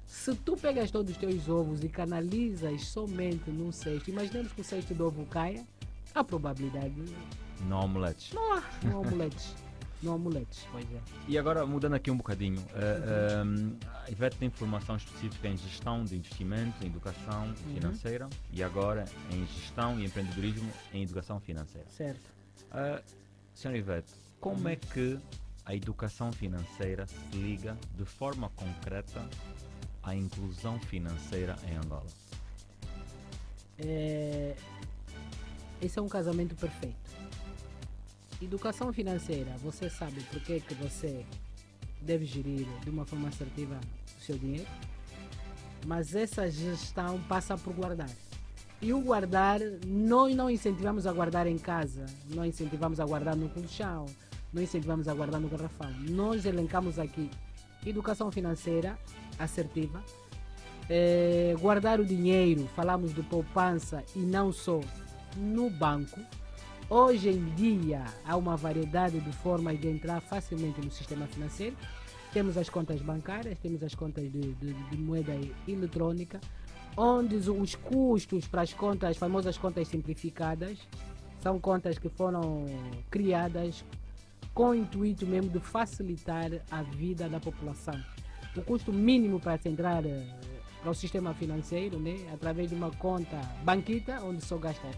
Se tu pegas todos os teus ovos e canalizas somente num cesto, imaginemos que o cesto do ovo caia, a probabilidade Não há omeletes. não há omuletes. Pois é. E agora, mudando aqui um bocadinho, a Ivete tem formação específica em gestão de investimentos, em educação financeira e agora em gestão e empreendedorismo em educação financeira. Certo. Senhora Ivete, como é que a educação financeira se liga de forma concreta à inclusão financeira em Angola? Esse é um casamento perfeito. Educação financeira, você sabe por que você deve gerir de uma forma assertiva o seu dinheiro, mas essa gestão passa por guardar. E o guardar, nós não incentivamos a guardar em casa, não incentivamos a guardar no colchão, não incentivamos a guardar no garrafão. Nós elencamos aqui educação financeira assertiva, guardar o dinheiro, falamos de poupança e não só no banco. Hoje em dia há uma variedade de formas de entrar facilmente no sistema financeiro. Temos as contas bancárias, temos as contas de moeda eletrônica, onde os custos para as famosas contas simplificadas, são contas que foram criadas com o intuito mesmo de facilitar a vida da população. O custo mínimo para se entrar para o sistema financeiro, né, através de uma conta banquita, onde só gasta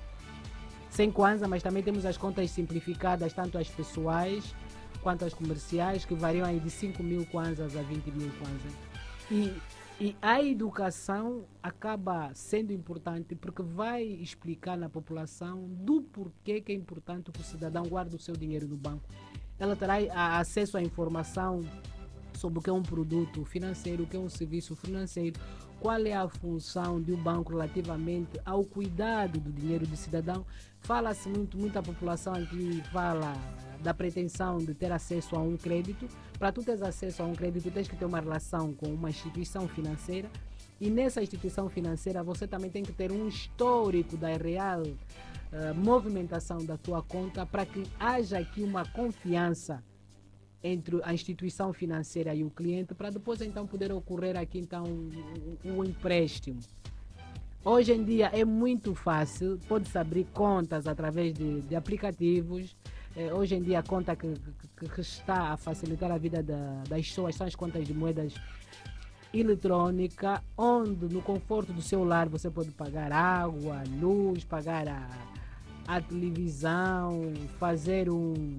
100 kwanza, mas também temos as contas simplificadas, tanto as pessoais quanto as comerciais, que variam aí de 5 mil kwanzas a 20 mil kwanzas. E a educação acaba sendo importante porque vai explicar na população do porquê que é importante que o cidadão guarde o seu dinheiro no banco. Ela terá acesso à informação sobre o que é um produto financeiro, o que é um serviço financeiro, qual é a função de um banco relativamente ao cuidado do dinheiro do cidadão. Fala-se muita população aqui fala da pretensão de ter acesso a um crédito. Para tu teres acesso a um crédito, tens que ter uma relação com uma instituição financeira, e nessa instituição financeira você também tem que ter um histórico da real movimentação da tua conta, para que haja aqui uma confiança entre a instituição financeira e o cliente, para depois então poder ocorrer aqui então um empréstimo. Hoje em dia é muito fácil, pode-se abrir contas através de aplicativos. Hoje em dia a conta que está a facilitar a vida das pessoas são as contas de moedas eletrônica, onde no conforto do seu lar você pode pagar água, luz, pagar a televisão, fazer um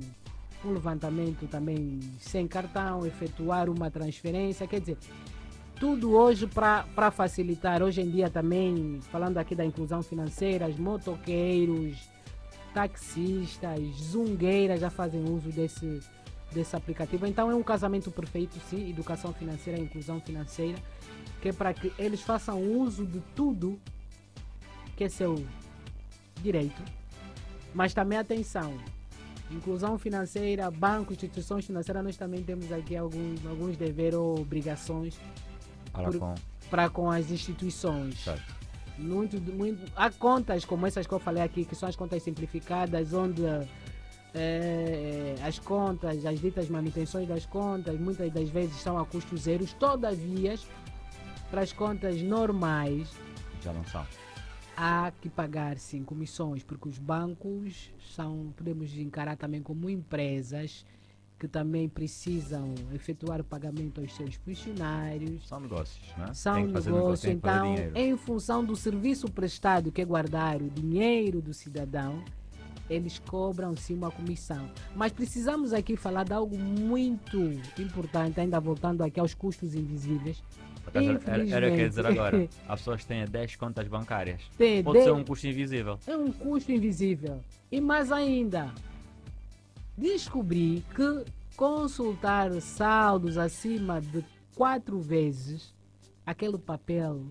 levantamento também sem cartão, efetuar uma transferência, quer dizer, tudo hoje para facilitar. Hoje em dia também, falando aqui da inclusão financeira, os motoqueiros, taxistas, zungueiras já fazem uso desse aplicativo. Então é um casamento perfeito, sim, educação financeira e inclusão financeira, que é para que eles façam uso de tudo que é seu direito. Mas também atenção, inclusão financeira, banco, instituições financeiras, nós também temos aqui alguns deveres ou obrigações para com as instituições. Certo. Há contas como essas que eu falei aqui, que são as contas simplificadas, onde as contas, as ditas manutenções das contas, muitas das vezes são a custos zeros. Todavia, para as contas normais, Já não são. há que pagar sim comissões, porque os bancos podemos encarar também como empresas que também precisam efetuar o pagamento aos seus funcionários. São negócios, né? São Tem que fazer negócios, tem que fazer então, dinheiro. em função do serviço prestado, que é guardar o dinheiro do cidadão, eles cobram sim uma comissão. Mas precisamos aqui falar de algo muito importante, ainda voltando aqui aos custos invisíveis. Por acaso, era o que eu ia dizer agora. As pessoas têm 10 contas bancárias. Pode ser um custo invisível. É um custo invisível. E mais ainda, descobri que consultar saldos acima de 4 vezes aquele papel,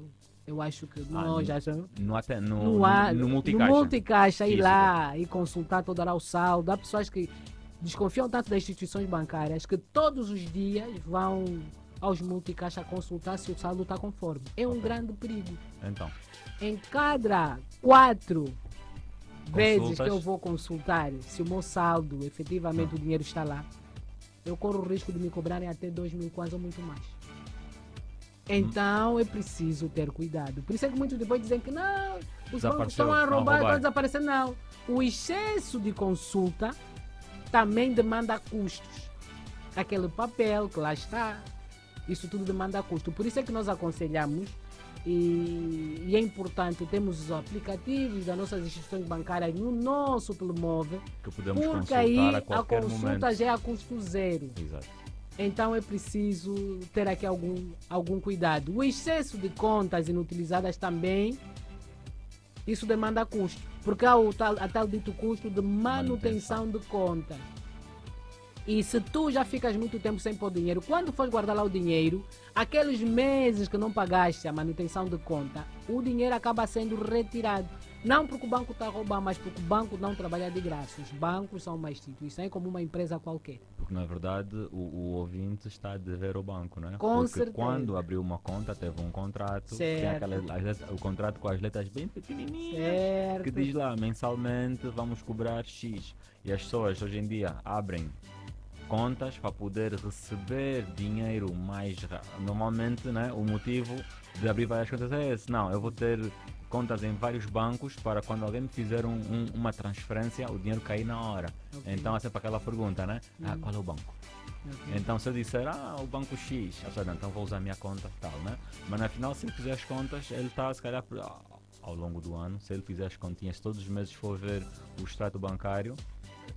eu acho que nós já achamos. No multicaixa. No multicaixa, ir Físico. lá e consultar todo o saldo. Há pessoas que desconfiam tanto das instituições bancárias que todos os dias vão aos multicaixa consultar se o saldo está conforme. É um grande perigo. Então, Em cada 4 vezes Consultas. que eu vou consultar se o meu saldo, efetivamente o dinheiro está lá, eu corro o risco de me cobrarem até 2.000 kwanza ou muito mais. Então é preciso ter cuidado. Por isso é que muitos depois dizem que não, os bancos estão a Desapareceu, roubar, estão a estão a desaparecer. Não. O excesso de consulta também demanda custos. Aquele papel que lá está, isso tudo demanda custo. Por isso é que nós aconselhamos e é importante termos os aplicativos das nossas instituições bancárias no nosso telemóvel, que podemos porque consultar aí a a qualquer consulta momento. já é a custo zero. Exato. Então é preciso ter aqui algum cuidado. O excesso de contas inutilizadas também, isso demanda custo, porque há a tal dito custo de manutenção de conta. E se tu já ficas muito tempo sem pôr dinheiro, quando for guardar lá o dinheiro, aqueles meses que não pagaste a manutenção de conta, o dinheiro acaba sendo retirado. Não porque o banco está a roubar, mas porque o banco não trabalha de graça. Os bancos são uma instituição, é como uma empresa qualquer. Porque na verdade o ouvinte está a dever ao banco, não é? Com Porque certeza. quando abriu uma conta, teve um contrato, tem Certo. o contrato com as letras bem pequenininhas, Certo. que diz lá, mensalmente vamos cobrar X. E as pessoas hoje em dia abrem contas para poder receber dinheiro mais normalmente, né? O motivo de abrir várias contas é esse. Não, eu vou ter contas em vários bancos para quando alguém me fizer uma transferência, o dinheiro cair na hora. Ok. Então é sempre aquela pergunta, né? Qual é o banco? Ok. Então se eu disser, o banco X, eu sei, não, então vou usar a minha conta tal, né? Mas no final, se ele fizer as contas, ele está se calhar ao longo do ano, se ele fizer as continhas, todos os meses for ver o extrato bancário,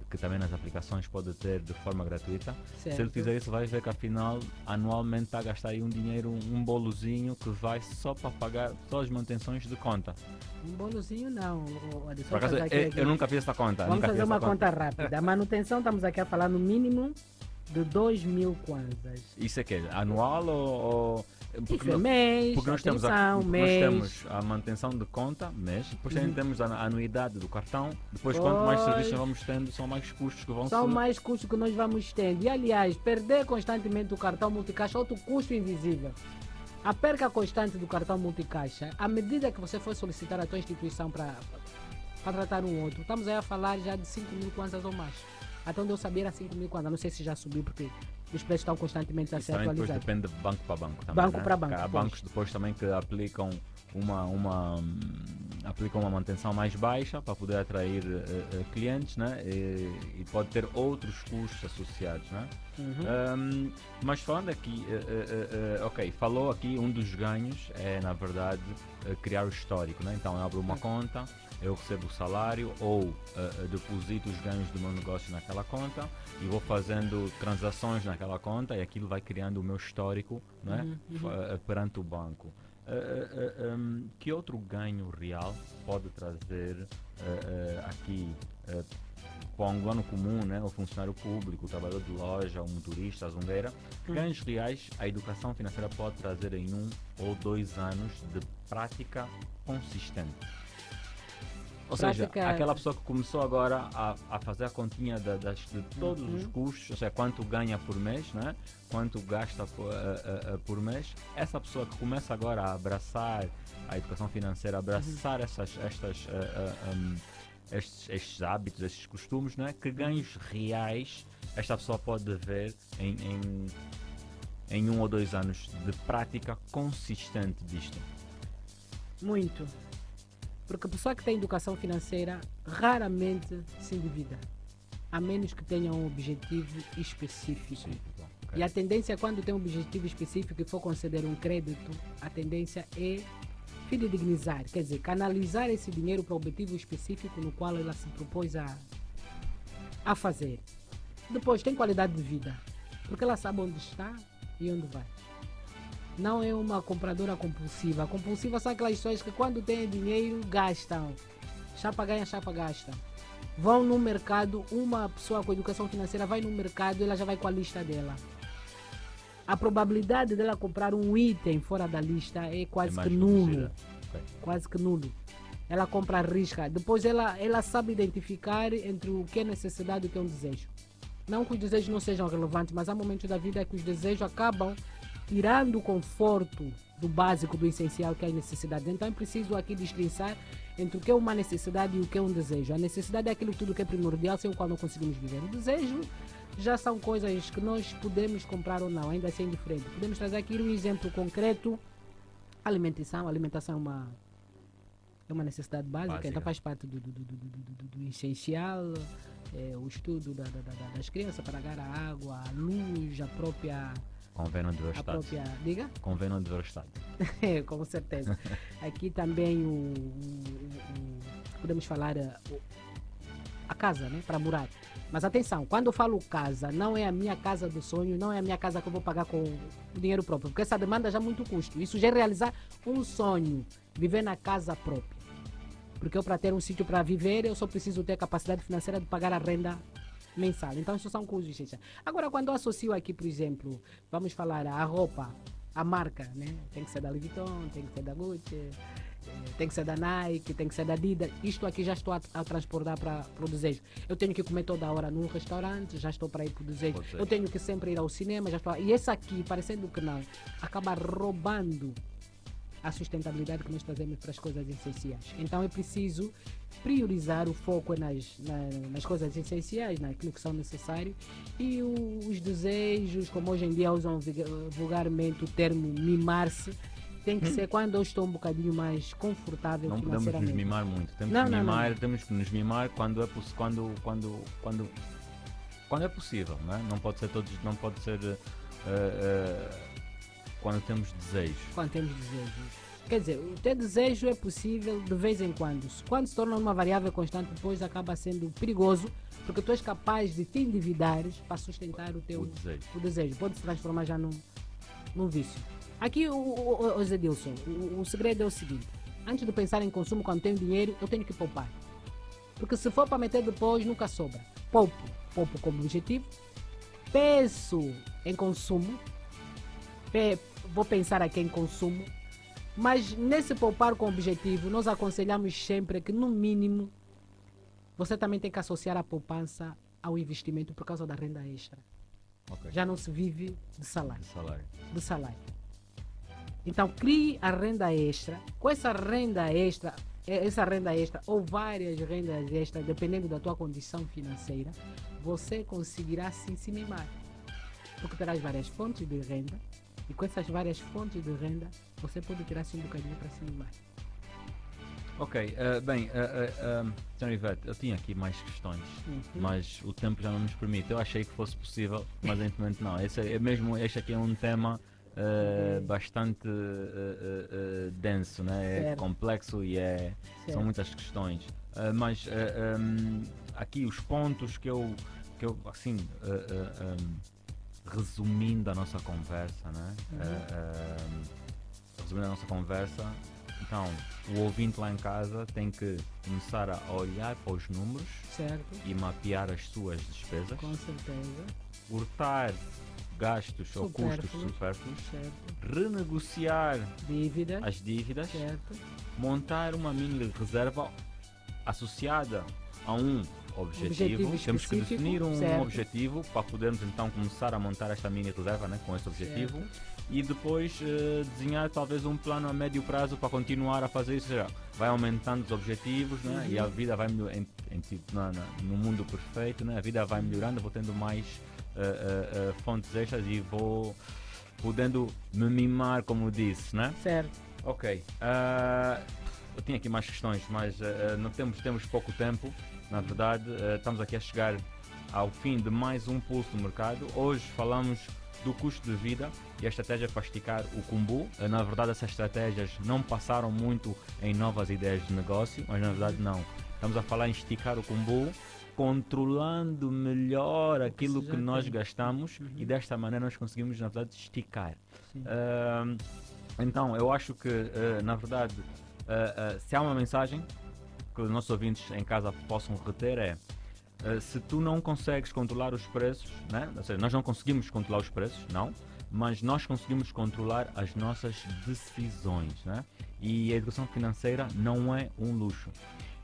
que também nas aplicações pode ter de forma gratuita. Se ele Certo. fizer isso, vai ver que afinal anualmente está a gastar aí um dinheiro, um bolozinho que vai só para pagar só as manutenções de conta. Um bolozinho não. Anderson, Por acaso, vamos fazer aqui- eu nunca fiz essa conta. Vamos nunca fazer fiz uma essa conta rápida. A manutenção, estamos aqui a falar no mínimo de 2.000 kwanzas. Isso é que é anual ou Isso é mês, porque nós temos, atenção, nós mês. temos a manutenção de conta, mês, depois também temos a anuidade do cartão, depois quanto mais Pois. serviços vamos tendo, são mais custos que vão São ser. mais custos que nós vamos tendo. E aliás, perder constantemente o cartão multicaixa é outro custo invisível. A perca constante do cartão multicaixa, à medida que você for solicitar a tua instituição para tratar um outro, estamos aí a falar já de 5.000 kwanzas ou mais. Até onde eu sabia era 5.000 kwanzas. Não sei se já subiu porque os preços estão constantemente a Isso ser também depois atualizados. depende de banco para banco também, Banco né? para banco, Há pois. bancos depois também que aplicam aplicam uma manutenção mais baixa para poder atrair clientes, né? E pode ter outros custos associados, né? Mas falando aqui, ok, falou aqui um dos ganhos é na verdade criar o histórico, né? Então eu abro uma conta, eu recebo o salário ou deposito os ganhos do meu negócio naquela conta e vou fazendo transações naquela conta e aquilo vai criando o meu histórico, né? Perante o banco. Que outro ganho real pode trazer aqui para o angolano comum, né? O funcionário público, o trabalhador de loja, o motorista, a zongueira? Que ganhos reais a educação financeira pode trazer em 1 ou 2 anos de prática consistente? Ou seja, aquela pessoa que começou agora a fazer a continha de todos os custos, ou seja, quanto ganha por mês, né? Quanto gasta por mês, essa pessoa que começa agora a abraçar a educação financeira, abraçar estes hábitos, estes costumes, né? Que ganhos reais esta pessoa pode ver em 1 ou 2 anos de prática consistente disto. Muito. Porque a pessoa que tem educação financeira raramente se endivida, a menos que tenha um objetivo específico. Sim, E a tendência, quando tem um objetivo específico e for conceder um crédito, a tendência é fidedignizar, quer dizer, canalizar esse dinheiro para o objetivo específico no qual ela se propôs a fazer. Depois tem qualidade de vida, porque ela sabe onde está e onde vai. Não é uma compradora compulsiva. Compulsiva são aquelas pessoas que quando têm dinheiro gastam. Chapa ganha, chapa gasta. Vão no mercado, uma pessoa com educação financeira vai no mercado e ela já vai com a lista dela. A probabilidade dela comprar um item fora da lista é quase que nulo. Quase que nulo. Ela compra a risca. Depois ela sabe identificar entre o que é necessidade e o que é um desejo. Não que os desejos não sejam relevantes, mas há momentos da vida que os desejos acabam tirando o conforto do básico, do essencial, que é a necessidade. Então é preciso aqui destrinçar entre o que é uma necessidade e o que é um desejo. A necessidade é aquilo tudo que é primordial, sem o qual não conseguimos viver. O desejo já são coisas que nós podemos comprar ou não, ainda assim é indiferente. Podemos trazer aqui um exemplo concreto. Alimentação. Alimentação é uma necessidade básica. Então faz parte do essencial. O estudo das crianças, para pagar a água, a luz, a própria... Convém não dever estar. Diga? Convém não dever estar. Com certeza. Aqui também podemos falar a casa, né? Para morar. Mas atenção, quando eu falo casa, não é a minha casa do sonho, não é a minha casa que eu vou pagar com o dinheiro próprio, porque essa demanda já é muito custo. Isso já é realizar um sonho, viver na casa própria. Porque eu, para ter um sítio para viver, eu só preciso ter capacidade financeira de pagar a renda mensal. Então, isso são custos essenciais. Agora, quando eu associo aqui, por exemplo, vamos falar a roupa, a marca, né? Tem que ser da Louis Vuitton, tem que ser da Gucci, tem que ser da Nike, tem que ser da Adidas. Isto aqui já estou a transportar para o desejo. Eu tenho que comer toda hora num restaurante, já estou para ir para o desejo. Eu tenho que sempre ir ao cinema, já estou. E esse aqui, parecendo que não, acaba roubando a sustentabilidade que nós trazemos para as coisas essenciais. Então é preciso priorizar o foco nas coisas essenciais, naquilo que são necessários, e os desejos, como hoje em dia usam vulgarmente o termo mimar-se, tem que ser quando eu estou um bocadinho mais confortável não financeiramente. Não podemos nos mimar muito. Temos que nos mimar quando é possível, não é? Não pode ser quando temos desejos. Quando temos desejos. Quer dizer, o ter desejo é possível de vez em quando. Quando se torna uma variável constante, depois acaba sendo perigoso, porque tu és capaz de te endividares para sustentar o desejo. Pode se transformar já num vício. Aqui, o Zé Dilson, o segredo é o seguinte: antes de pensar em consumo, quando tenho dinheiro, eu tenho que poupar. Porque se for para meter depois, nunca sobra. Poupo como objetivo, penso em consumo, vou pensar aqui em consumo, mas nesse poupar com objetivo, nós aconselhamos sempre que, no mínimo, você também tem que associar a poupança ao investimento por causa da renda extra. Okay. Já não se vive de salário. Então, crie a renda extra. Com essa renda extra ou várias rendas extras, dependendo da tua condição financeira, você conseguirá se mimar. Porque terás várias fontes de renda. E com essas várias fontes de renda, você pode tirar-se um bocadinho para se mimar. Ok, Sr. Ivete, eu tinha aqui mais questões, mas o tempo já não nos permite. Eu achei que fosse possível, mas evidentemente não. Este aqui é um tema bastante denso, né? É complexo e são muitas questões. Mas aqui os pontos que eu assim... resumindo a nossa conversa, né? Resumindo a nossa conversa, então o ouvinte lá em casa tem que começar a olhar para os números, certo, e mapear as suas despesas, com certeza, cortar gastos ou custos supérfluos, certo, renegociar as dívidas, certo, montar uma mini reserva associada a 1 objetivo. Temos que específico, definir um certo. objetivo para podermos então começar a montar esta mini reserva, né, com esse objetivo. Certo. E depois desenhar talvez um plano a médio prazo para continuar a fazer isso. Ou seja, vai aumentando os objetivos, né, e a vida vai melhorando no mundo perfeito, né, a vida vai melhorando, vou tendo mais fontes extras e vou podendo me mimar, como disse, né? Certo. Ok. Eu tinha aqui mais questões, mas não temos pouco tempo. Na verdade, estamos aqui a chegar ao fim de mais um Pulso do Mercado. Hoje falamos do custo de vida e a estratégia para esticar o cumbu. Na verdade, essas estratégias não passaram muito em novas ideias de negócio, mas na verdade não. Estamos a falar em esticar o cumbu, controlando melhor aquilo que nós gastamos e desta maneira nós conseguimos, na verdade, esticar. Então, eu acho que, na verdade, se há uma mensagem que os nossos ouvintes em casa possam reter se tu não consegues controlar os preços, né? Ou seja, nós não conseguimos controlar os preços, não, mas nós conseguimos controlar as nossas decisões, né? E a educação financeira não é um luxo,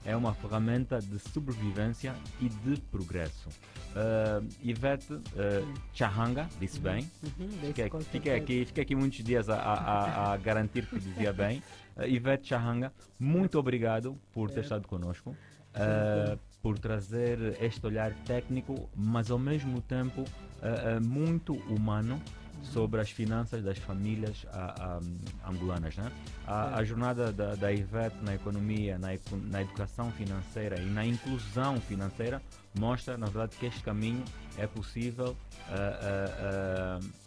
é uma ferramenta de sobrevivência e de progresso. Ivete Chahanga disse bem. Fiquei aqui muitos dias a garantir que dizia bem. Ivete Chahanga, muito obrigado por ter estado connosco, por trazer este olhar técnico, mas ao mesmo tempo muito humano sobre as finanças das famílias angolanas, né? A jornada da Ivete na economia, na educação financeira e na inclusão financeira mostra, na verdade, que este caminho é possível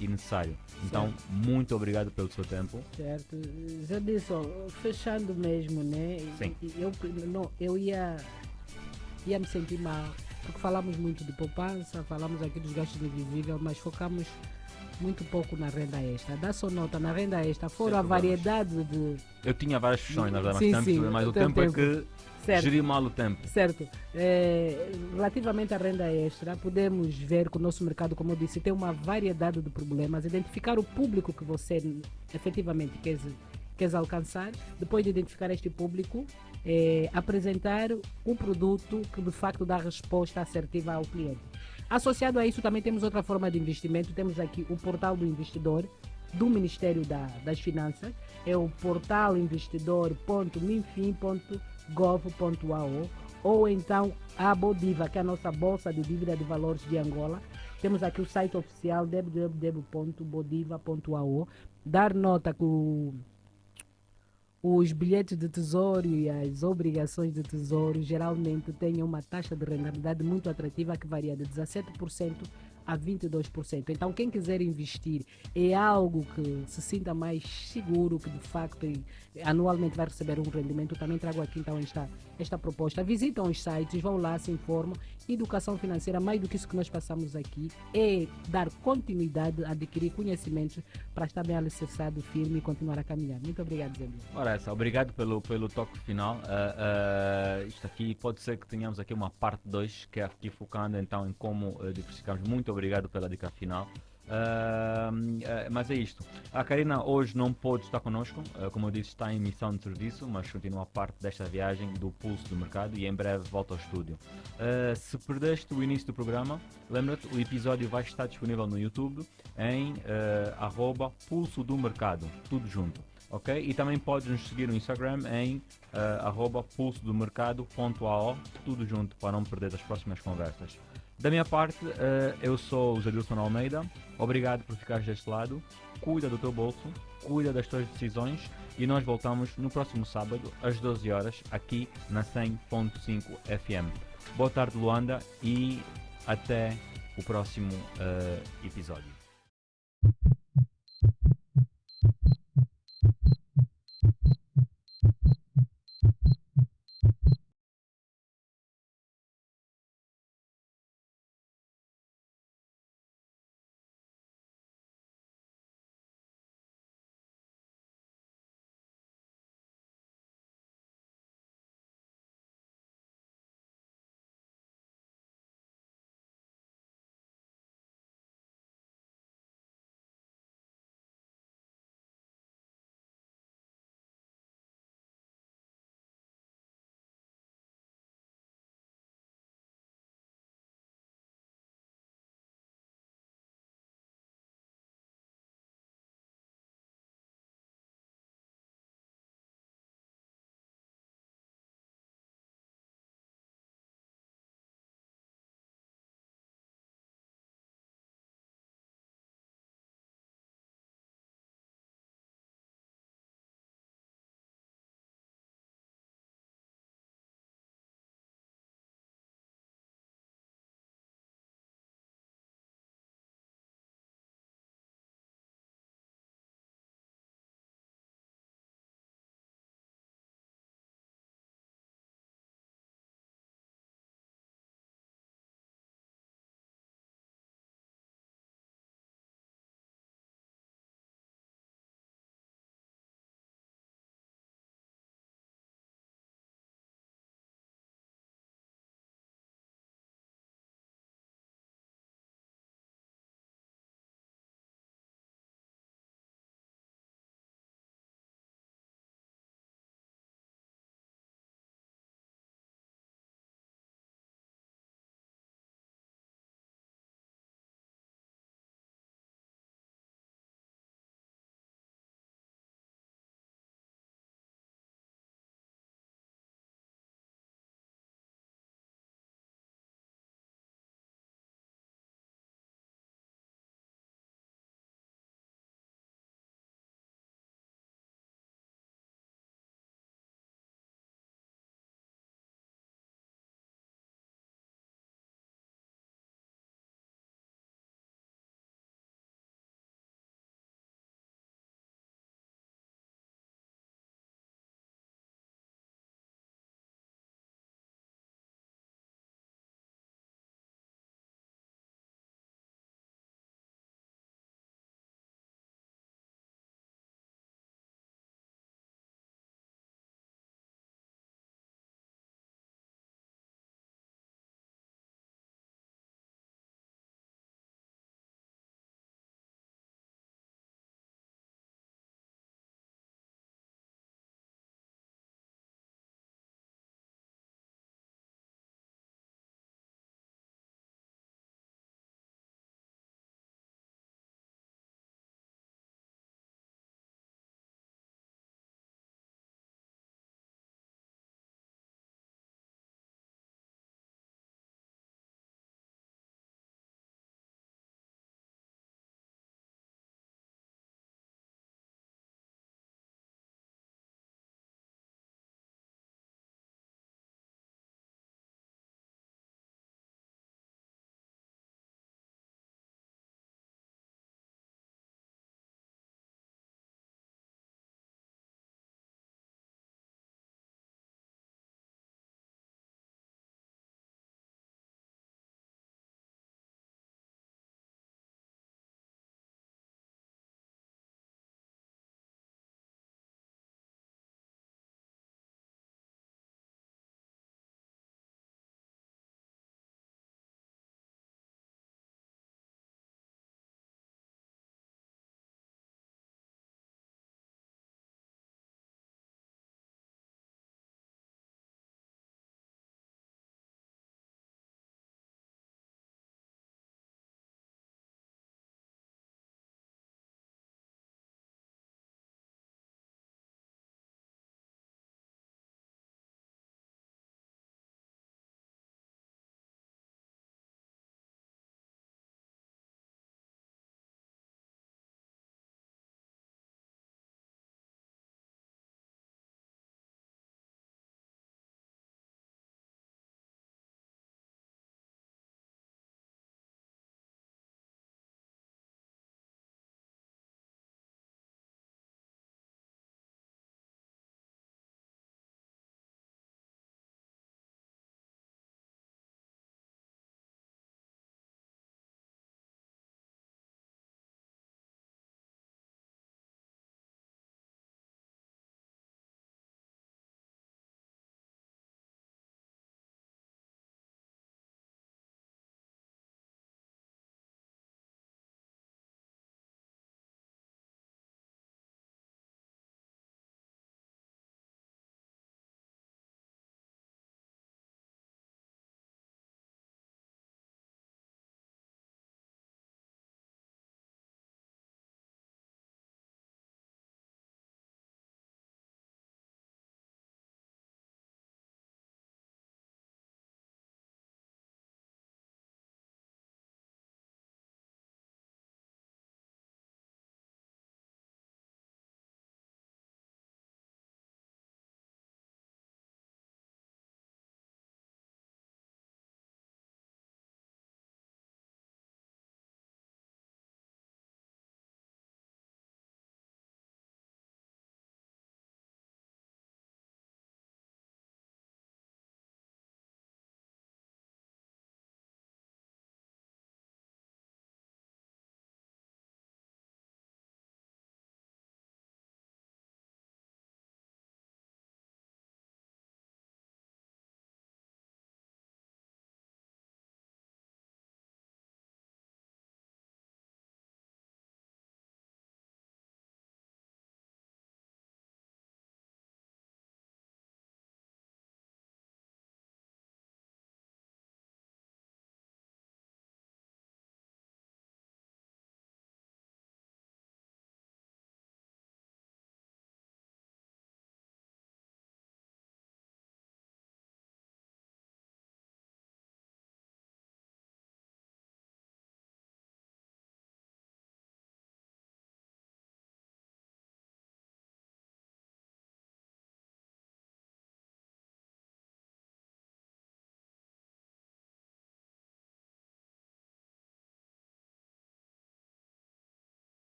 e necessário. Então, muito obrigado pelo seu tempo. Certo. Já disse, fechando mesmo, né? Sim. Eu ia me sentir mal, porque falamos muito de poupança, falamos aqui dos gastos invisíveis, mas focamos muito pouco na renda extra. Dá só nota, na renda extra, fora a variedade de... Eu tinha várias questões, na verdade, mas o tem tempo é que geri mal o tempo. Certo. Relativamente à renda extra, podemos ver que o nosso mercado, como eu disse, tem uma variedade de problemas. Identificar o público que você efetivamente quer alcançar, depois de identificar este público, apresentar um produto que de facto dá resposta assertiva ao cliente. Associado a isso também temos outra forma de investimento, temos aqui o portal do investidor do Ministério das Finanças, é o portal investidor.minfin.gov.ao, ou então a Bodiva, que é a nossa Bolsa de Dívida de Valores de Angola. Temos aqui o site oficial www.bodiva.ao. Dar nota que os bilhetes de tesouro e as obrigações de tesouro geralmente têm uma taxa de rentabilidade muito atrativa que varia de 17% a 22%. Então, quem quiser investir é algo que se sinta mais seguro, que de facto anualmente vai receber um rendimento. Também trago aqui então esta proposta. Visitam os sites, vão lá, se informam. Educação financeira, mais do que isso que nós passamos aqui, é dar continuidade, adquirir conhecimentos para estar bem alicerçado, firme e continuar a caminhar. Muito obrigado, Zé. Ora, obrigado pelo toque final. Isto aqui pode ser que tenhamos aqui uma parte 2, que é aqui focando então em como diversificamos. Muito obrigado pela dica final. Mas é isto. A Karina hoje não pôde estar connosco, como eu disse, está em missão de serviço, mas continua parte desta viagem do Pulso do Mercado e em breve volta ao estúdio. Se perdeste o início do programa, lembra-te, o episódio vai estar disponível no YouTube em @Pulso do Mercado, tudo junto. Ok? E também podes nos seguir no Instagram em @pulsodomercado.ao, tudo junto, para não perder as próximas conversas. Da minha parte, eu sou o Zedilson Almeida. Obrigado por ficares deste lado. Cuida do teu bolso, cuida das tuas decisões e nós voltamos no próximo sábado às 12 horas aqui na 100.5 FM. Boa tarde, Luanda, e até o próximo episódio.